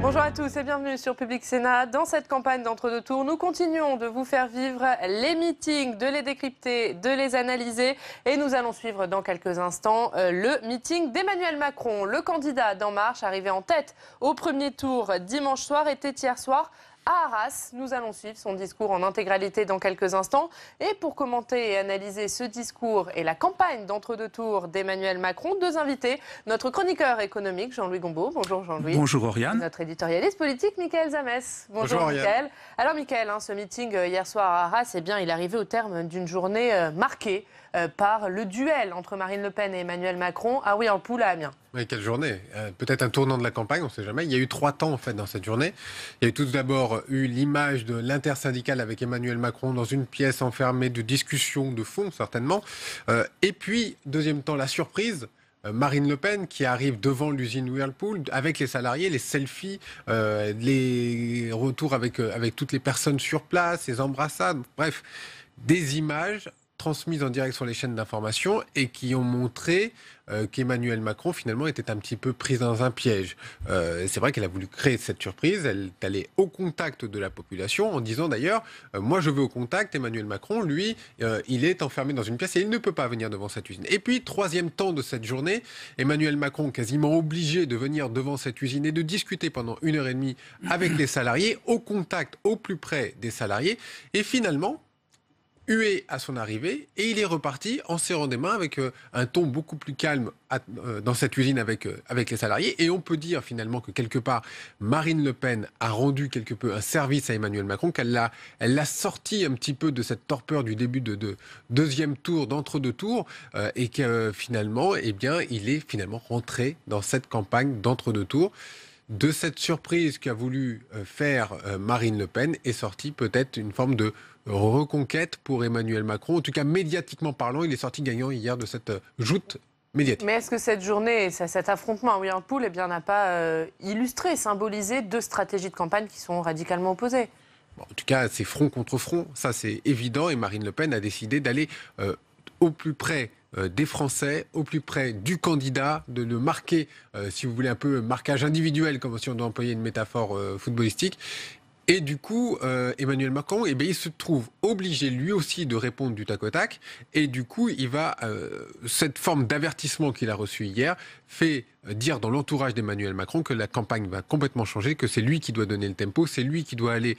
Bonjour à tous et bienvenue sur Public Sénat. Dans cette campagne d'entre-deux tours, nous continuons de vous faire vivre les meetings, de les décrypter, de les analyser. Et nous allons suivre dans quelques instants le meeting d'Emmanuel Macron. Le candidat d'En Marche, arrivé en tête au premier tour dimanche soir, était hier soir à Arras. Nous allons suivre son discours en intégralité dans quelques instants. Et pour commenter et analyser ce discours et la campagne d'entre-deux tours d'Emmanuel Macron, deux invités. Notre chroniqueur économique, Jean-Louis Gombaud. Bonjour Jean-Louis. Bonjour Oriane. Notre éditorialiste politique, Mickaël Zamès. Bonjour Mickaël. Alors Mickaël, ce meeting hier soir à Arras, il est arrivé au terme d'une journée marquée par le duel entre Marine Le Pen et Emmanuel Macron à Whirlpool à Amiens. Oui, quelle journée. Peut-être un tournant de la campagne, on ne sait jamais. Il y a eu 3 temps en fait dans cette journée. Il y a eu tout d'abord l'image de l'intersyndicale avec Emmanuel Macron dans une pièce enfermée de discussion de fond certainement. Et puis, deuxième temps, la surprise. Marine Le Pen qui arrive devant l'usine Whirlpool avec les salariés, les selfies, les retours avec toutes les personnes sur place, les embrassades, bref, des images transmises en direct sur les chaînes d'information et qui ont montré qu'Emmanuel Macron finalement était un petit peu pris dans un piège. C'est vrai qu'elle a voulu créer cette surprise, elle est allée au contact de la population en disant d'ailleurs moi je veux au contact, Emmanuel Macron lui il est enfermé dans une pièce et il ne peut pas venir devant cette usine. Et puis troisième temps de cette journée, Emmanuel Macron quasiment obligé de venir devant cette usine et de discuter pendant 1h30 avec les salariés, au contact, au plus près des salariés, et finalement hué à son arrivée, et il est reparti en serrant des mains avec un ton beaucoup plus calme dans cette usine avec les salariés. Et on peut dire finalement que quelque part, Marine Le Pen a rendu quelque peu un service à Emmanuel Macron, qu'elle l'a sorti un petit peu de cette torpeur du début de deuxième tour, d'entre-deux tours, et que finalement, eh bien, il est finalement rentré dans cette campagne d'entre-deux tours. De cette surprise qu'a voulu faire Marine Le Pen est sortie peut-être une forme de reconquête pour Emmanuel Macron. En tout cas, médiatiquement parlant, il est sorti gagnant hier de cette joute médiatique. Mais est-ce que cette journée, cet affrontement à Whirlpool n'a pas illustré, symbolisé deux stratégies de campagne qui sont radicalement opposées ? Bon, en tout cas, c'est front contre front, ça c'est évident. Et Marine Le Pen a décidé d'aller au plus près des Français, au plus près du candidat, de le marquer, si vous voulez, un peu marquage individuel, comme si on doit employer une métaphore footballistique. Et du coup, Emmanuel Macron, eh bien, il se trouve obligé lui aussi de répondre du tac au tac. Et du coup, il va, cette forme d'avertissement qu'il a reçu hier, fait dire dans l'entourage d'Emmanuel Macron que la campagne va complètement changer, que c'est lui qui doit donner le tempo, c'est lui qui doit aller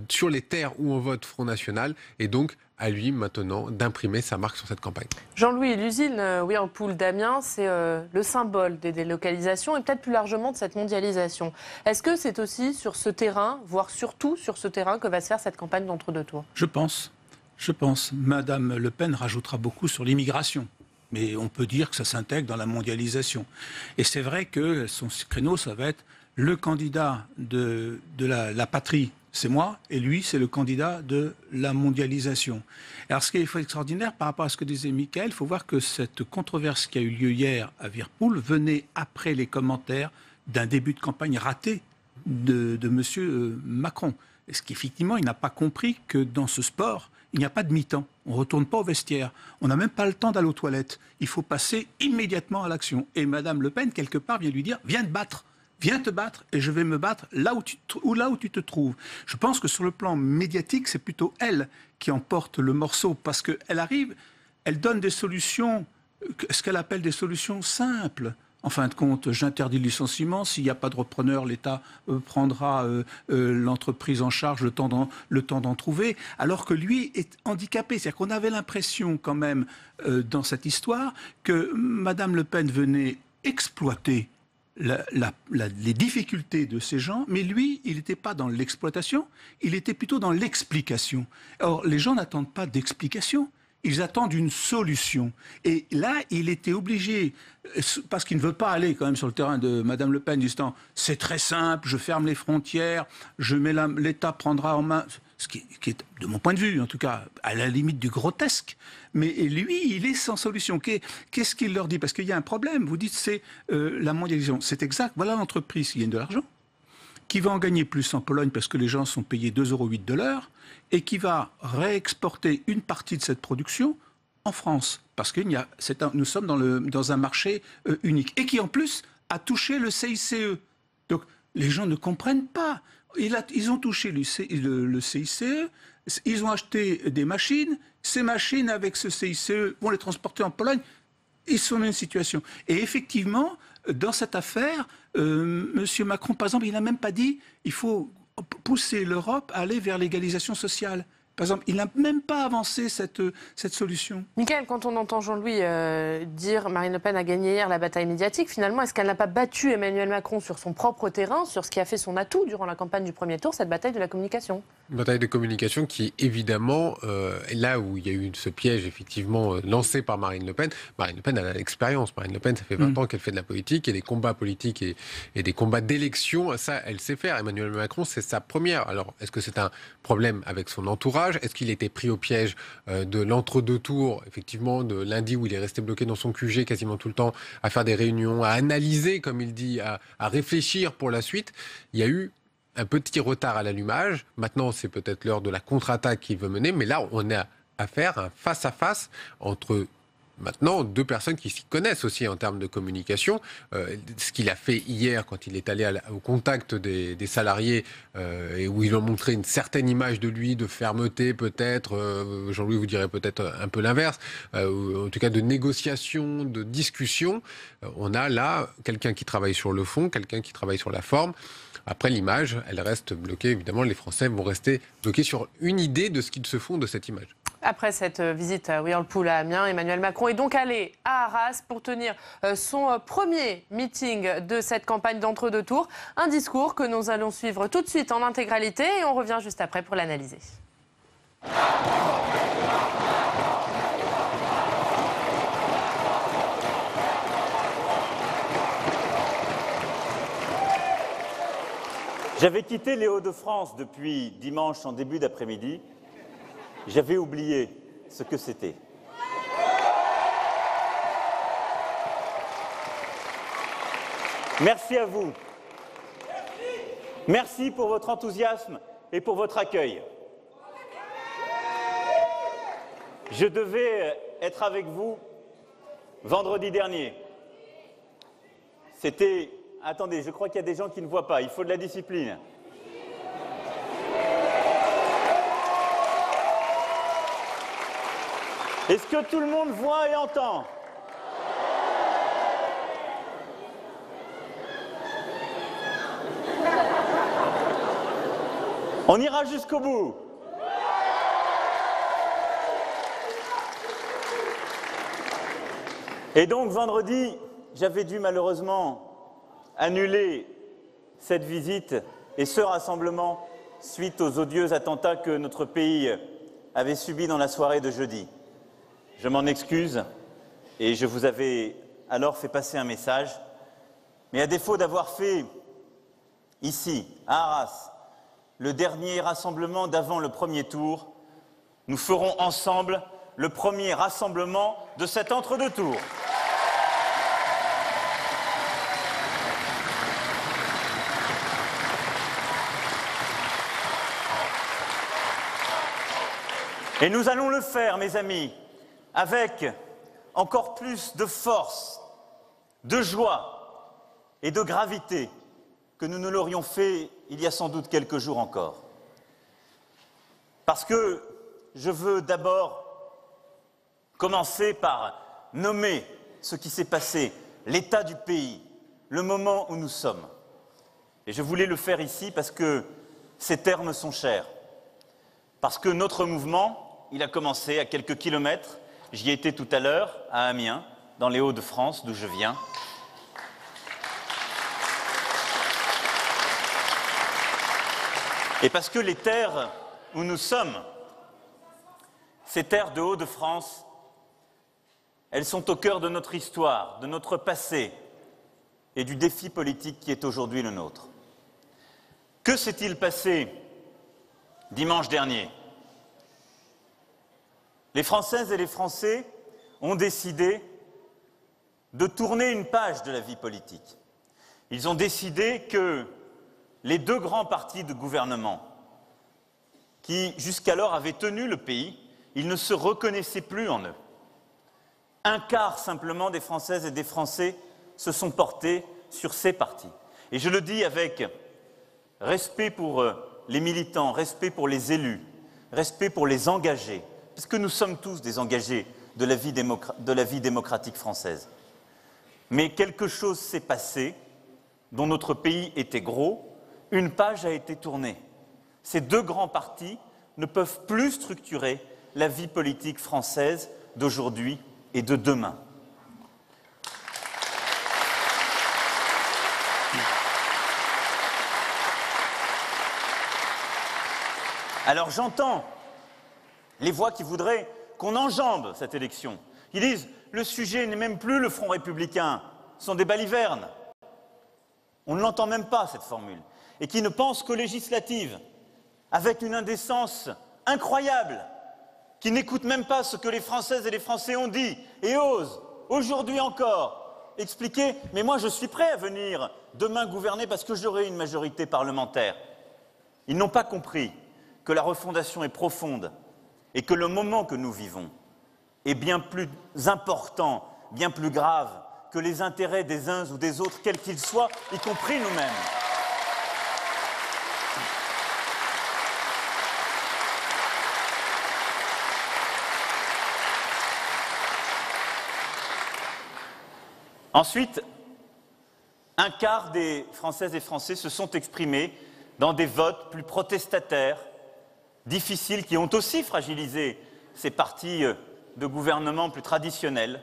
sur les terres où on vote Front National. Et donc, à lui maintenant d'imprimer sa marque sur cette campagne. Jean-Louis, l'usine Whirlpool d'Amiens, c'est le symbole des délocalisations et peut-être plus largement de cette mondialisation. Est-ce que c'est aussi sur ce terrain, voire surtout sur ce terrain, que va se faire cette campagne d'entre-deux tours ? Je pense. Madame Le Pen rajoutera beaucoup sur l'immigration. Mais on peut dire que ça s'intègre dans la mondialisation. Et c'est vrai que son créneau, ça va être le candidat de la patrie. C'est moi, et lui, c'est le candidat de la mondialisation. Alors, ce qui est extraordinaire par rapport à ce que disait Mickaël, il faut voir que cette controverse qui a eu lieu hier à Whirlpool venait après les commentaires d'un début de campagne raté de M. Macron. Est-ce qu'effectivement, il n'a pas compris que dans ce sport, il n'y a pas de mi-temps. On ne retourne pas au vestiaire. On n'a même pas le temps d'aller aux toilettes. Il faut passer immédiatement à l'action. Et Mme Le Pen, quelque part, vient lui dire « Viens te battre ». Viens te battre et je vais me battre là où tu te trouves. Je pense que sur le plan médiatique, c'est plutôt elle qui emporte le morceau parce qu'elle arrive, elle donne des solutions, ce qu'elle appelle des solutions simples. En fin de compte, j'interdis le licenciement. S'il n'y a pas de repreneur, l'État prendra l'entreprise en charge le temps d'en trouver. Alors que lui est handicapé. C'est-à-dire qu'on avait l'impression quand même dans cette histoire que Mme Le Pen venait exploiter les difficultés de ces gens, mais lui, il n'était pas dans l'exploitation, il était plutôt dans l'explication. Or, les gens n'attendent pas d'explication, ils attendent une solution. Et là, il était obligé, parce qu'il ne veut pas aller quand même sur le terrain de Mme Le Pen, disant « c'est très simple, je ferme les frontières, l'État prendra en main ». ce qui est, de mon point de vue, en tout cas, à la limite du grotesque. Mais lui, il est sans solution. Qu'est-ce qu'il leur dit? Parce qu'il y a un problème. Vous dites, c'est la mondialisation. C'est exact. Voilà l'entreprise qui gagne de l'argent, qui va en gagner plus en Pologne parce que les gens sont payés 2,08 € de l'heure, et qui va réexporter une partie de cette production en France. Parce que nous sommes dans un marché unique. Et qui, en plus, a touché le CICE. Donc, les gens ne comprennent pas. Ils ont touché le CICE, ils ont acheté des machines, ces machines avec ce CICE vont les transporter en Pologne, ils sont dans une situation. Et effectivement, dans cette affaire, M. Macron, par exemple, il n'a même pas dit qu'il faut pousser l'Europe à aller vers l'égalisation sociale. Par exemple, il n'a même pas avancé cette solution. Michael, quand on entend Jean-Louis dire Marine Le Pen a gagné hier la bataille médiatique, finalement, est-ce qu'elle n'a pas battu Emmanuel Macron sur son propre terrain, sur ce qui a fait son atout durant la campagne du premier tour, cette bataille de la communication? Une bataille de communication qui, évidemment, est là où il y a eu ce piège, effectivement, lancé par Marine Le Pen. Marine Le Pen a l'expérience. Marine Le Pen, ça fait 20 ans qu'elle fait de la politique, et des combats politiques et des combats d'élection, ça, elle sait faire. Emmanuel Macron, c'est sa première. Alors, est-ce que c'est un problème avec son entourage? Est-ce qu'il était pris au piège de l'entre-deux tours, effectivement, de lundi où il est resté bloqué dans son QG quasiment tout le temps, à faire des réunions, à analyser, comme il dit, à réfléchir pour la suite? Il y a eu un petit retard à l'allumage. Maintenant, c'est peut-être l'heure de la contre-attaque qu'il veut mener, mais là, on a à faire un face-à-face entre maintenant deux personnes qui s'y connaissent aussi en termes de communication. Ce qu'il a fait hier quand il est allé au contact des salariés et où il a montré une certaine image de lui, de fermeté peut-être, Jean-Louis vous dirait peut-être un peu l'inverse, en tout cas de négociation, de discussion. On a là quelqu'un qui travaille sur le fond, quelqu'un qui travaille sur la forme. Après, l'image, elle reste bloquée. Évidemment, les Français vont rester bloqués sur une idée de ce qu'ils se font de cette image. Après cette visite à Whirlpool à Amiens, Emmanuel Macron est donc allé à Arras pour tenir son premier meeting de cette campagne d'entre-deux tours. Un discours que nous allons suivre tout de suite en intégralité et on revient juste après pour l'analyser. J'avais quitté les Hauts-de-France depuis dimanche en début d'après-midi. J'avais oublié ce que c'était. Merci à vous. Merci pour votre enthousiasme et pour votre accueil. Je devais être avec vous vendredi dernier. C'était... Attendez, je crois qu'il y a des gens qui ne voient pas. Il faut de la discipline. Est-ce que tout le monde voit et entend? On ira jusqu'au bout. Et donc, vendredi, j'avais dû malheureusement annuler cette visite et ce rassemblement suite aux odieux attentats que notre pays avait subis dans la soirée de jeudi. Je m'en excuse et je vous avais alors fait passer un message. Mais à défaut d'avoir fait ici, à Arras, le dernier rassemblement d'avant le premier tour, nous ferons ensemble le premier rassemblement de cet entre-deux tours. Et nous allons le faire, mes amis, avec encore plus de force, de joie et de gravité que nous ne l'aurions fait il y a sans doute quelques jours encore. Parce que je veux d'abord commencer par nommer ce qui s'est passé, l'état du pays, le moment où nous sommes. Et je voulais le faire ici parce que ces termes sont chers. Parce que notre mouvement, il a commencé à quelques kilomètres. J'y étais tout à l'heure, à Amiens, dans les Hauts-de-France, d'où je viens. Et parce que les terres où nous sommes, ces terres de Hauts-de-France, elles sont au cœur de notre histoire, de notre passé et du défi politique qui est aujourd'hui le nôtre. Que s'est-il passé dimanche dernier. Les Françaises et les Français ont décidé de tourner une page de la vie politique. Ils ont décidé que les deux grands partis de gouvernement qui jusqu'alors avaient tenu le pays, ils ne se reconnaissaient plus en eux. Un quart simplement des Françaises et des Français se sont portés sur ces partis. Et je le dis avec respect pour les militants, respect pour les élus, respect pour les engagés, parce que nous sommes tous des engagés de la vie démocratique française. Mais quelque chose s'est passé dont notre pays était gros, une page a été tournée. Ces deux grands partis ne peuvent plus structurer la vie politique française d'aujourd'hui et de demain. Alors j'entends les voix qui voudraient qu'on enjambe cette élection, qui disent « le sujet n'est même plus le Front républicain, ce sont des balivernes ». On ne l'entend même pas, cette formule, et qui ne pensent qu'aux législatives, avec une indécence incroyable, qui n'écoutent même pas ce que les Françaises et les Français ont dit, et osent, aujourd'hui encore, expliquer « mais moi je suis prêt à venir demain gouverner parce que j'aurai une majorité parlementaire ». Ils n'ont pas compris que la refondation est profonde et que le moment que nous vivons est bien plus important, bien plus grave que les intérêts des uns ou des autres, quels qu'ils soient, y compris nous-mêmes. Ensuite, un quart des Françaises et Français se sont exprimés dans des votes plus protestataires, difficiles, qui ont aussi fragilisé ces partis de gouvernement plus traditionnels.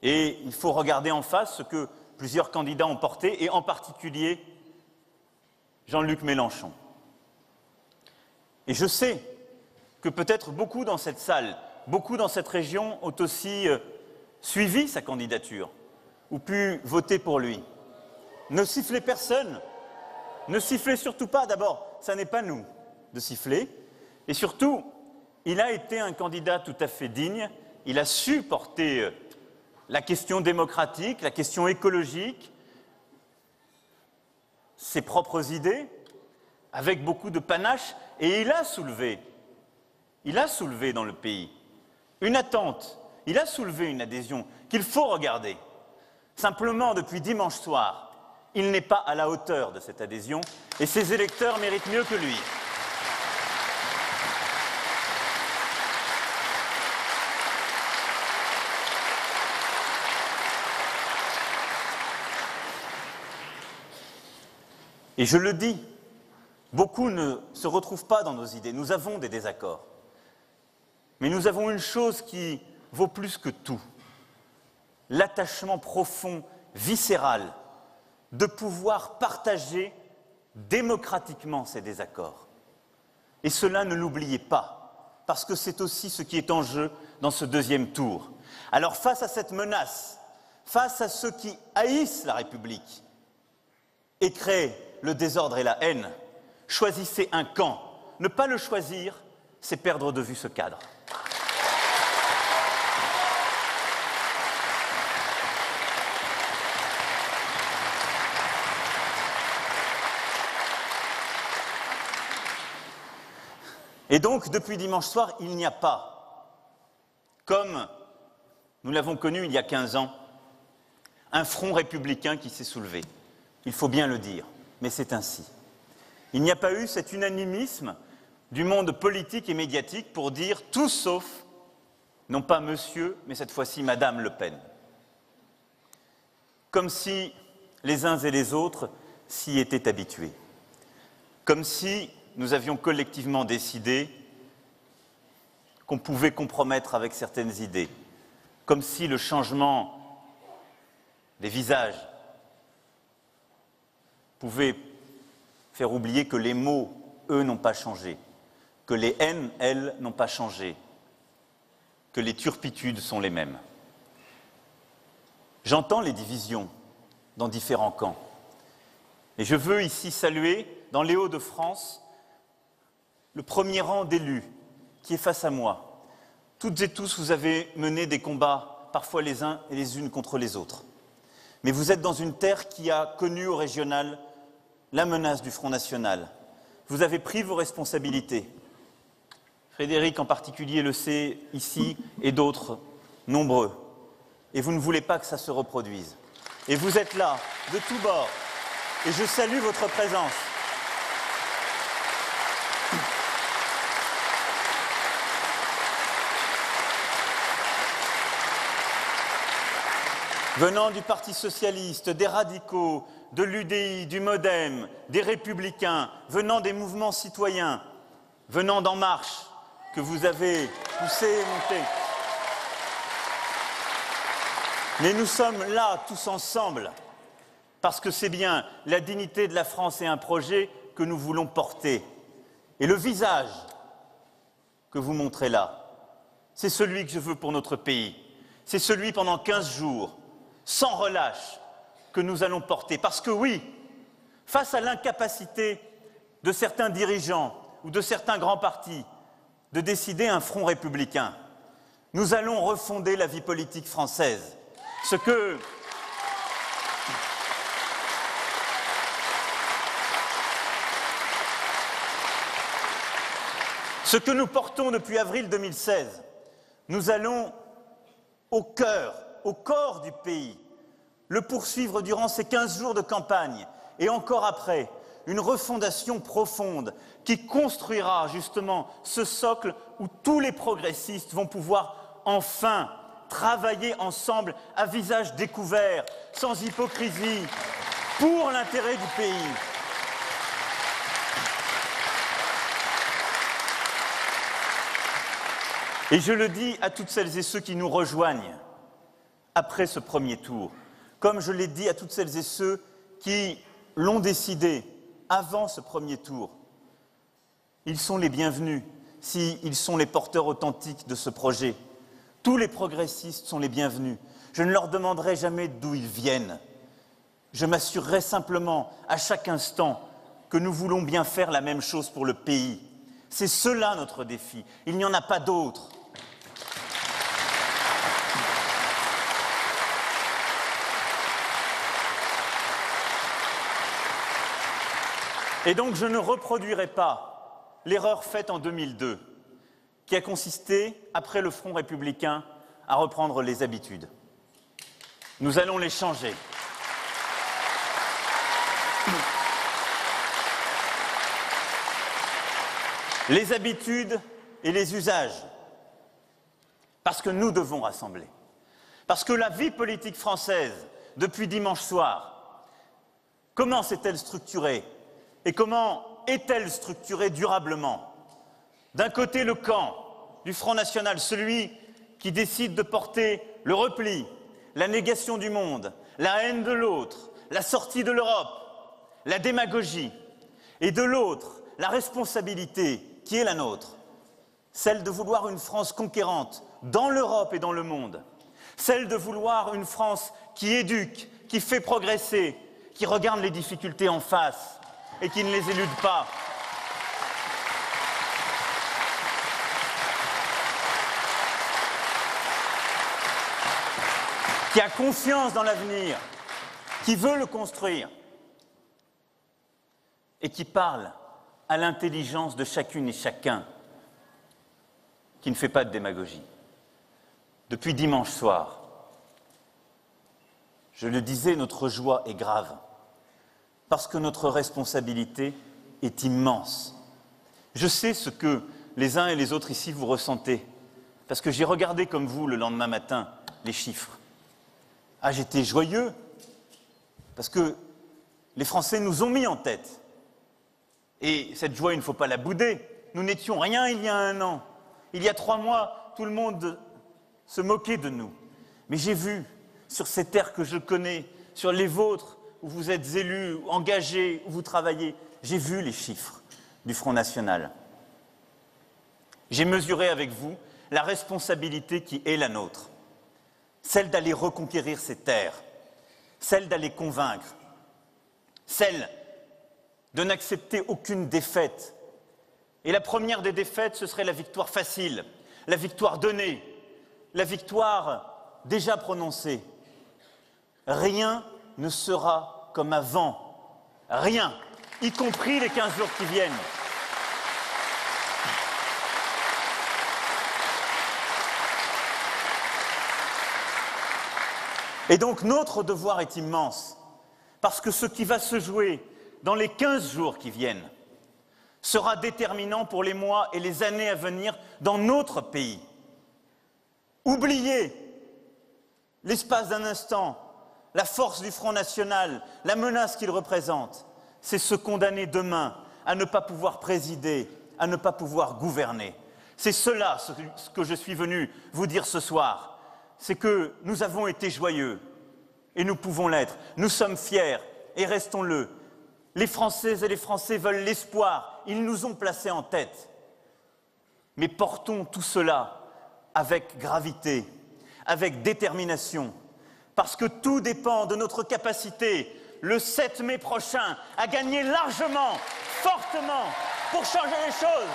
Et il faut regarder en face ce que plusieurs candidats ont porté, et en particulier Jean-Luc Mélenchon. Et je sais que peut-être beaucoup dans cette salle, beaucoup dans cette région ont aussi suivi sa candidature ou pu voter pour lui. Ne sifflez personne, ne sifflez surtout pas. D'abord, ça n'est pas nous de siffler. Et surtout, il a été un candidat tout à fait digne. Il a su porter la question démocratique, la question écologique, ses propres idées, avec beaucoup de panache, et il a soulevé dans le pays une attente, il a soulevé une adhésion qu'il faut regarder. Simplement, depuis dimanche soir, il n'est pas à la hauteur de cette adhésion, et ses électeurs méritent mieux que lui. Et je le dis, beaucoup ne se retrouvent pas dans nos idées. Nous avons des désaccords. Mais nous avons une chose qui vaut plus que tout. L'attachement profond, viscéral, de pouvoir partager démocratiquement ces désaccords. Et cela, ne l'oubliez pas, parce que c'est aussi ce qui est en jeu dans ce deuxième tour. Alors face à cette menace, face à ceux qui haïssent la République et créent le désordre et la haine, choisissez un camp. Ne pas le choisir, c'est perdre de vue ce cadre. Et donc, depuis dimanche soir, il n'y a pas, comme nous l'avons connu il y a 15 ans, un front républicain qui s'est soulevé. Il faut bien le dire, mais c'est ainsi. Il n'y a pas eu cet unanimisme du monde politique et médiatique pour dire tout sauf, non pas monsieur, mais cette fois-ci madame Le Pen. Comme si les uns et les autres s'y étaient habitués. Comme si nous avions collectivement décidé qu'on pouvait compromettre avec certaines idées. Comme si le changement des visages pouvait faire oublier que les mots, eux, n'ont pas changé, que les haines, elles, n'ont pas changé, que les turpitudes sont les mêmes. J'entends les divisions dans différents camps. Et je veux ici saluer, dans les Hauts-de-France, le premier rang d'élus qui est face à moi. Toutes et tous, vous avez mené des combats, parfois les uns et les unes contre les autres. Mais vous êtes dans une terre qui a connu au régional la menace du Front National. Vous avez pris vos responsabilités. Frédéric en particulier le sait ici et d'autres nombreux. Et vous ne voulez pas que ça se reproduise. Et vous êtes là, de tous bords. Et je salue votre présence. Venant du Parti socialiste, des radicaux, de l'UDI, du MoDem, des Républicains, venant des mouvements citoyens, venant d'En Marche, que vous avez poussé et monté. Mais nous sommes là, tous ensemble, parce que c'est bien la dignité de la France et un projet que nous voulons porter. Et le visage que vous montrez là, c'est celui que je veux pour notre pays. C'est celui pendant 15 jours, sans relâche, que nous allons porter. Parce que oui, face à l'incapacité de certains dirigeants ou de certains grands partis de décider un front républicain, nous allons refonder la vie politique française. Ce que nous portons depuis avril 2016, nous allons au cœur, au corps du pays, le poursuivre durant ces 15 jours de campagne et encore après, une refondation profonde qui construira justement ce socle où tous les progressistes vont pouvoir enfin travailler ensemble à visage découvert, sans hypocrisie, pour l'intérêt du pays. Et je le dis à toutes celles et ceux qui nous rejoignent après ce premier tour, comme je l'ai dit à toutes celles et ceux qui l'ont décidé avant ce premier tour. Ils sont les bienvenus s'ils sont les porteurs authentiques de ce projet. Tous les progressistes sont les bienvenus. Je ne leur demanderai jamais d'où ils viennent. Je m'assurerai simplement à chaque instant que nous voulons bien faire la même chose pour le pays. C'est cela notre défi. Il n'y en a pas d'autre. Et donc je ne reproduirai pas l'erreur faite en 2002, qui a consisté, après le Front républicain, à reprendre les habitudes. Nous allons les changer. Les habitudes et les usages, parce que nous devons rassembler. Parce que la vie politique française, depuis dimanche soir, comment s'est-elle structurée ? Et comment est-elle structurée durablement? D'un côté, le camp du Front National, celui qui décide de porter le repli, la négation du monde, la haine de l'autre, la sortie de l'Europe, la démagogie. Et de l'autre, la responsabilité qui est la nôtre, celle de vouloir une France conquérante dans l'Europe et dans le monde, celle de vouloir une France qui éduque, qui fait progresser, qui regarde les difficultés en face et qui ne les élude pas. Qui a confiance dans l'avenir, qui veut le construire et qui parle à l'intelligence de chacune et chacun, qui ne fait pas de démagogie. Depuis dimanche soir, je le disais, notre joie est grave. Parce que notre responsabilité est immense. Je sais ce que les uns et les autres ici vous ressentez, parce que j'ai regardé comme vous le lendemain matin les chiffres. Ah, j'étais joyeux, parce que les Français nous ont mis en tête. Et cette joie, il ne faut pas la bouder. Nous n'étions rien il y a 1 an. Il y a 3 mois, tout le monde se moquait de nous. Mais j'ai vu, sur ces terres que je connais, sur les vôtres, où vous êtes élus, engagés, où vous travaillez, j'ai vu les chiffres du Front National. J'ai mesuré avec vous la responsabilité qui est la nôtre, celle d'aller reconquérir ces terres, celle d'aller convaincre, celle de n'accepter aucune défaite Et la première des défaites, ce serait la victoire facile, la victoire donnée, la victoire déjà prononcée. Rien ne sera comme avant. Rien, y compris les 15 jours qui viennent. Et donc notre devoir est immense, parce que ce qui va se jouer dans les 15 jours qui viennent sera déterminant pour les mois et les années à venir dans notre pays. Oubliez, l'espace d'un instant, la force du Front National, la menace qu'il représente, c'est se condamner demain à ne pas pouvoir présider, à ne pas pouvoir gouverner. C'est cela ce que je suis venu vous dire ce soir. C'est que nous avons été joyeux, et nous pouvons l'être. Nous sommes fiers, et restons-le. Les Françaises et les Français veulent l'espoir, ils nous ont placés en tête. Mais portons tout cela avec gravité, avec détermination, parce que tout dépend de notre capacité, le 7 mai prochain, à gagner largement, fortement, pour changer les choses.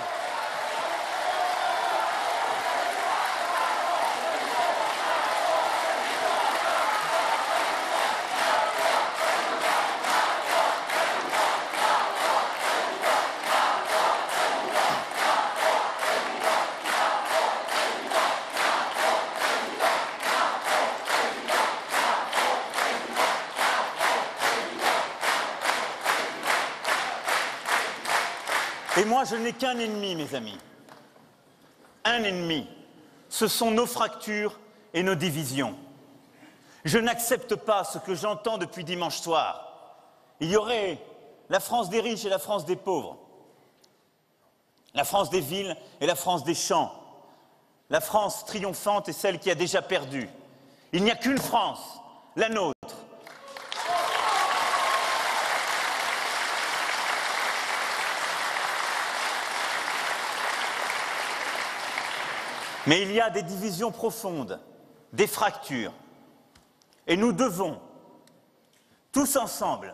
Et moi, je n'ai qu'un ennemi, mes amis. Un ennemi. Ce sont nos fractures et nos divisions. Je n'accepte pas ce que j'entends depuis dimanche soir. Il y aurait la France des riches et la France des pauvres. La France des villes et la France des champs. La France triomphante et celle qui a déjà perdu. Il n'y a qu'une France, la nôtre. Mais il y a des divisions profondes, des fractures. Et nous devons, tous ensemble,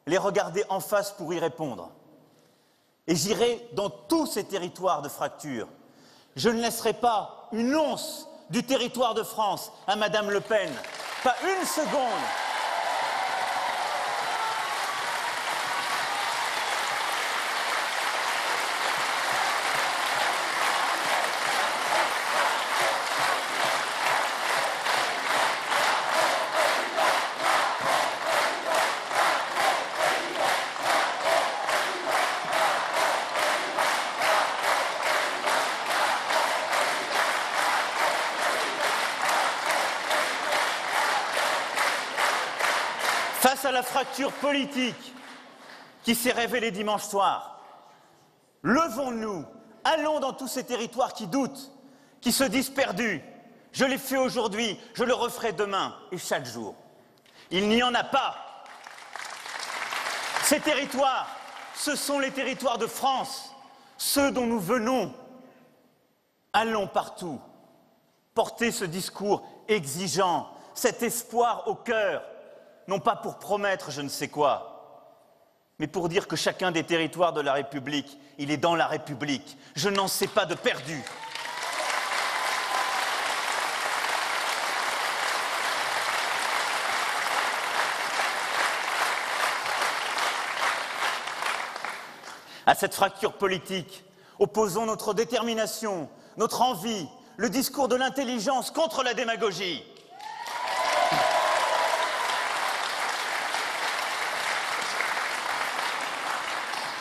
les regarder en face pour y répondre. Et j'irai dans tous ces territoires de fractures. Je ne laisserai pas une once du territoire de France à Madame Le Pen. Pas une seconde. Face à la fracture politique qui s'est révélée dimanche soir, levons-nous, allons dans tous ces territoires qui doutent, qui se disent perdus. Je l'ai fait aujourd'hui, je le referai demain et chaque jour. Il n'y en a pas. Ces territoires, ce sont les territoires de France, ceux dont nous venons. Allons partout, porter ce discours exigeant, cet espoir au cœur, non pas pour promettre je ne sais quoi, mais pour dire que chacun des territoires de la République, il est dans la République. Je n'en sais pas de perdu. À cette fracture politique, opposons notre détermination, notre envie, le discours de l'intelligence contre la démagogie.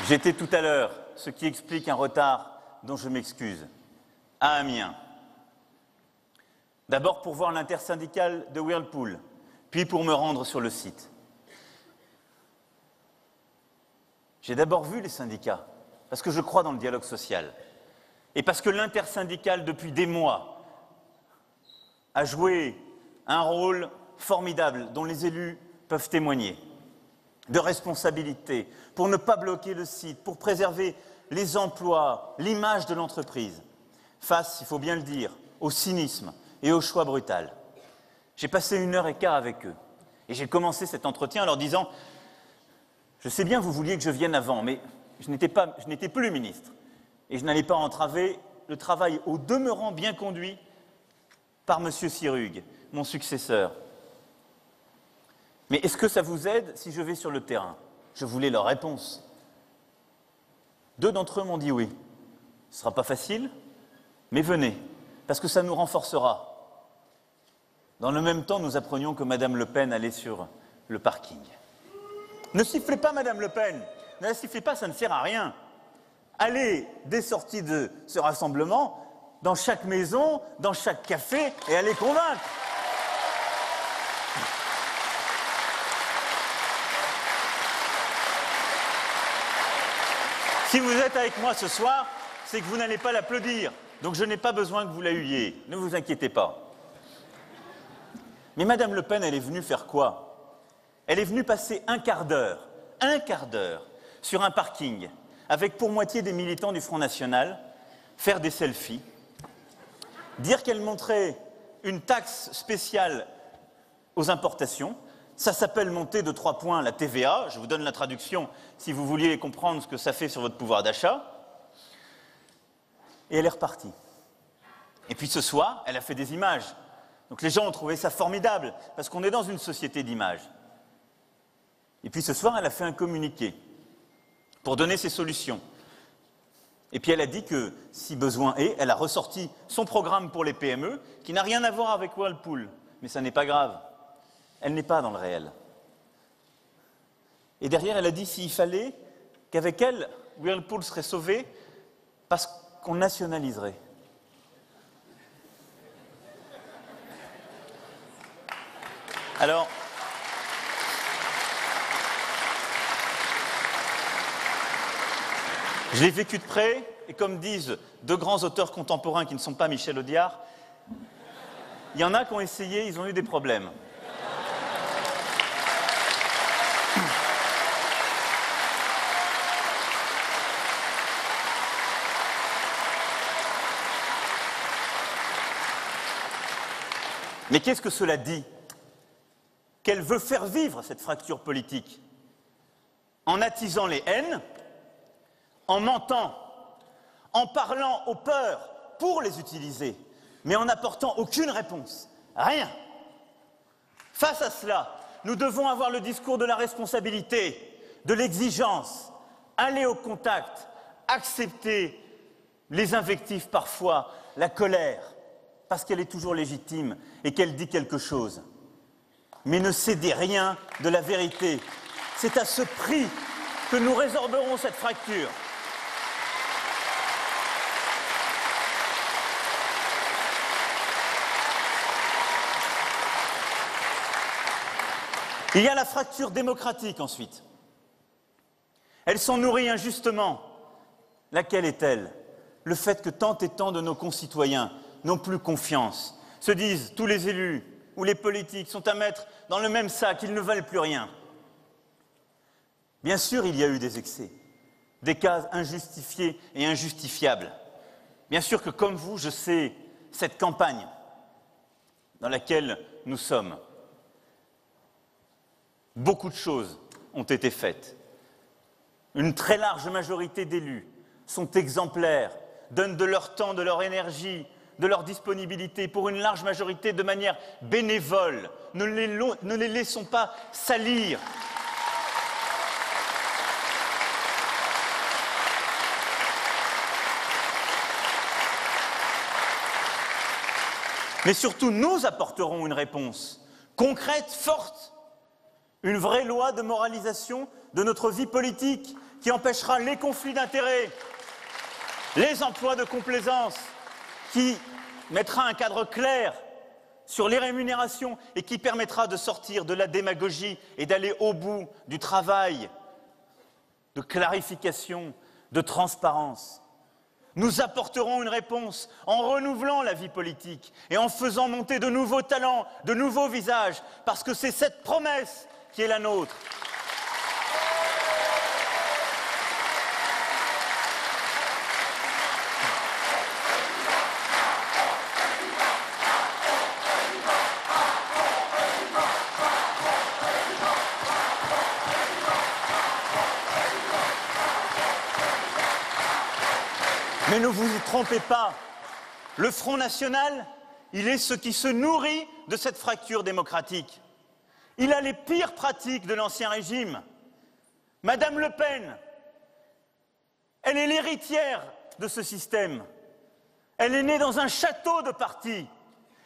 J'étais tout à l'heure, ce qui explique un retard dont je m'excuse, à Amiens. D'abord pour voir l'intersyndicale de Whirlpool, puis pour me rendre sur le site. J'ai d'abord vu les syndicats, parce que je crois dans le dialogue social, et parce que l'intersyndicale, depuis des mois, a joué un rôle formidable dont les élus peuvent témoigner, de responsabilité, pour ne pas bloquer le site, pour préserver les emplois, l'image de l'entreprise, face, il faut bien le dire, au cynisme et au choix brutal. J'ai passé 1h15 avec eux, et j'ai commencé cet entretien en leur disant « Je sais bien que vous vouliez que je vienne avant, mais je n'étais plus ministre. et je n'allais pas entraver le travail au demeurant bien conduit par M. Sirugue, mon successeur. Mais est-ce que ça vous aide si je vais sur le terrain? Je voulais leur réponse. 2 d'entre eux m'ont dit oui. Ce ne sera pas facile, mais venez, parce que ça nous renforcera. Dans le même temps, nous apprenions que Mme Le Pen allait sur le parking. Ne sifflez pas, Mme Le Pen. Ne la sifflez pas, ça ne sert à rien. Allez, dès sortie de ce rassemblement, dans chaque maison, dans chaque café, et allez convaincre. Si vous êtes avec moi ce soir, c'est que vous n'allez pas l'applaudir. Donc je n'ai pas besoin que vous la huiez. Ne vous inquiétez pas. Mais Mme Le Pen, elle est venue faire quoi? Elle est venue passer un quart d'heure, sur un parking, avec pour moitié des militants du Front National, faire des selfies, dire qu'elle montrait une taxe spéciale aux importations. Ça s'appelle monter de 3 points la TVA. Je vous donne la traduction si vous vouliez comprendre ce que ça fait sur votre pouvoir d'achat. Et elle est repartie. Et puis ce soir, elle a fait des images. Donc les gens ont trouvé ça formidable, parce qu'on est dans une société d'images. Et puis ce soir, elle a fait un communiqué pour donner ses solutions. Et puis elle a dit que, si besoin est, elle a ressorti son programme pour les PME, qui n'a rien à voir avec Whirlpool. Mais ça n'est pas grave. Elle n'est pas dans le réel. Et derrière, elle a dit s'il fallait qu'avec elle, Whirlpool serait sauvé parce qu'on nationaliserait. Alors, je l'ai vécu de près, et comme disent 2 grands auteurs contemporains qui ne sont pas Michel Audiard, il y en a qui ont essayé, ils ont eu des problèmes. Mais qu'est-ce que cela dit? Qu'elle veut faire vivre cette fracture politique en attisant les haines, en mentant, en parlant aux peurs pour les utiliser, mais en n'apportant aucune réponse, rien. Face à cela, nous devons avoir le discours de la responsabilité, de l'exigence, aller au contact, accepter les invectives parfois, la colère, parce qu'elle est toujours légitime et qu'elle dit quelque chose. Mais ne cédez rien de la vérité. C'est à ce prix que nous résorberons cette fracture. Il y a la fracture démocratique ensuite. Elle s'en nourrit injustement. Laquelle est-elle? Le fait que tant et tant de nos concitoyens n'ont plus confiance, se disent tous les élus ou les politiques sont à mettre dans le même sac, ils ne valent plus rien. Bien sûr, il y a eu des excès, des cas injustifiés et injustifiables. Bien sûr que, comme vous, je sais cette campagne dans laquelle nous sommes. Beaucoup de choses ont été faites. Une très large majorité d'élus sont exemplaires, donnent de leur temps, de leur énergie, de leur disponibilité, pour une large majorité de manière bénévole. Ne les laissons pas salir. Mais surtout, nous apporterons une réponse concrète, forte, une vraie loi de moralisation de notre vie politique qui empêchera les conflits d'intérêts, les emplois de complaisance, qui mettra un cadre clair sur les rémunérations et qui permettra de sortir de la démagogie et d'aller au bout du travail de clarification, de transparence. Nous apporterons une réponse en renouvelant la vie politique et en faisant monter de nouveaux talents, de nouveaux visages, parce que c'est cette promesse qui est la nôtre. Mais ne vous y trompez pas, le Front National, il est ce qui se nourrit de cette fracture démocratique. Il a les pires pratiques de l'Ancien Régime. Madame Le Pen, elle est l'héritière de ce système. Elle est née dans un château de parti.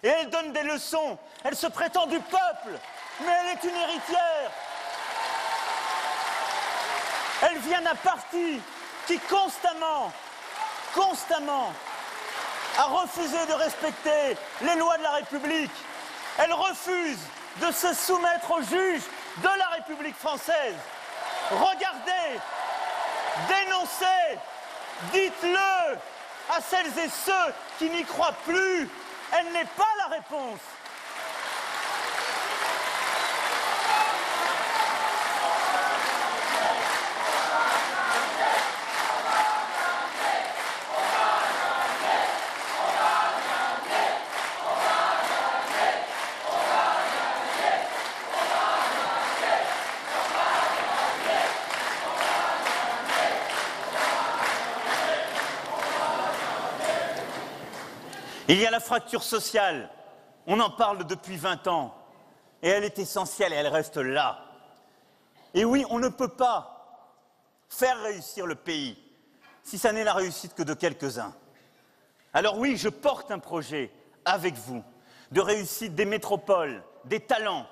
Et elle donne des leçons. Elle se prétend du peuple, mais elle est une héritière. Elle vient d'un parti qui constamment a refusé de respecter les lois de la République. Elle refuse de se soumettre aux juges de la République française. Regardez, dénoncez, dites-le à celles et ceux qui n'y croient plus. Elle n'est pas la réponse. Il y a la fracture sociale, on en parle depuis 20 ans, et elle est essentielle et elle reste là. Et oui, on ne peut pas faire réussir le pays si ça n'est la réussite que de quelques-uns. Alors oui, je porte un projet avec vous de réussite des métropoles, des talents,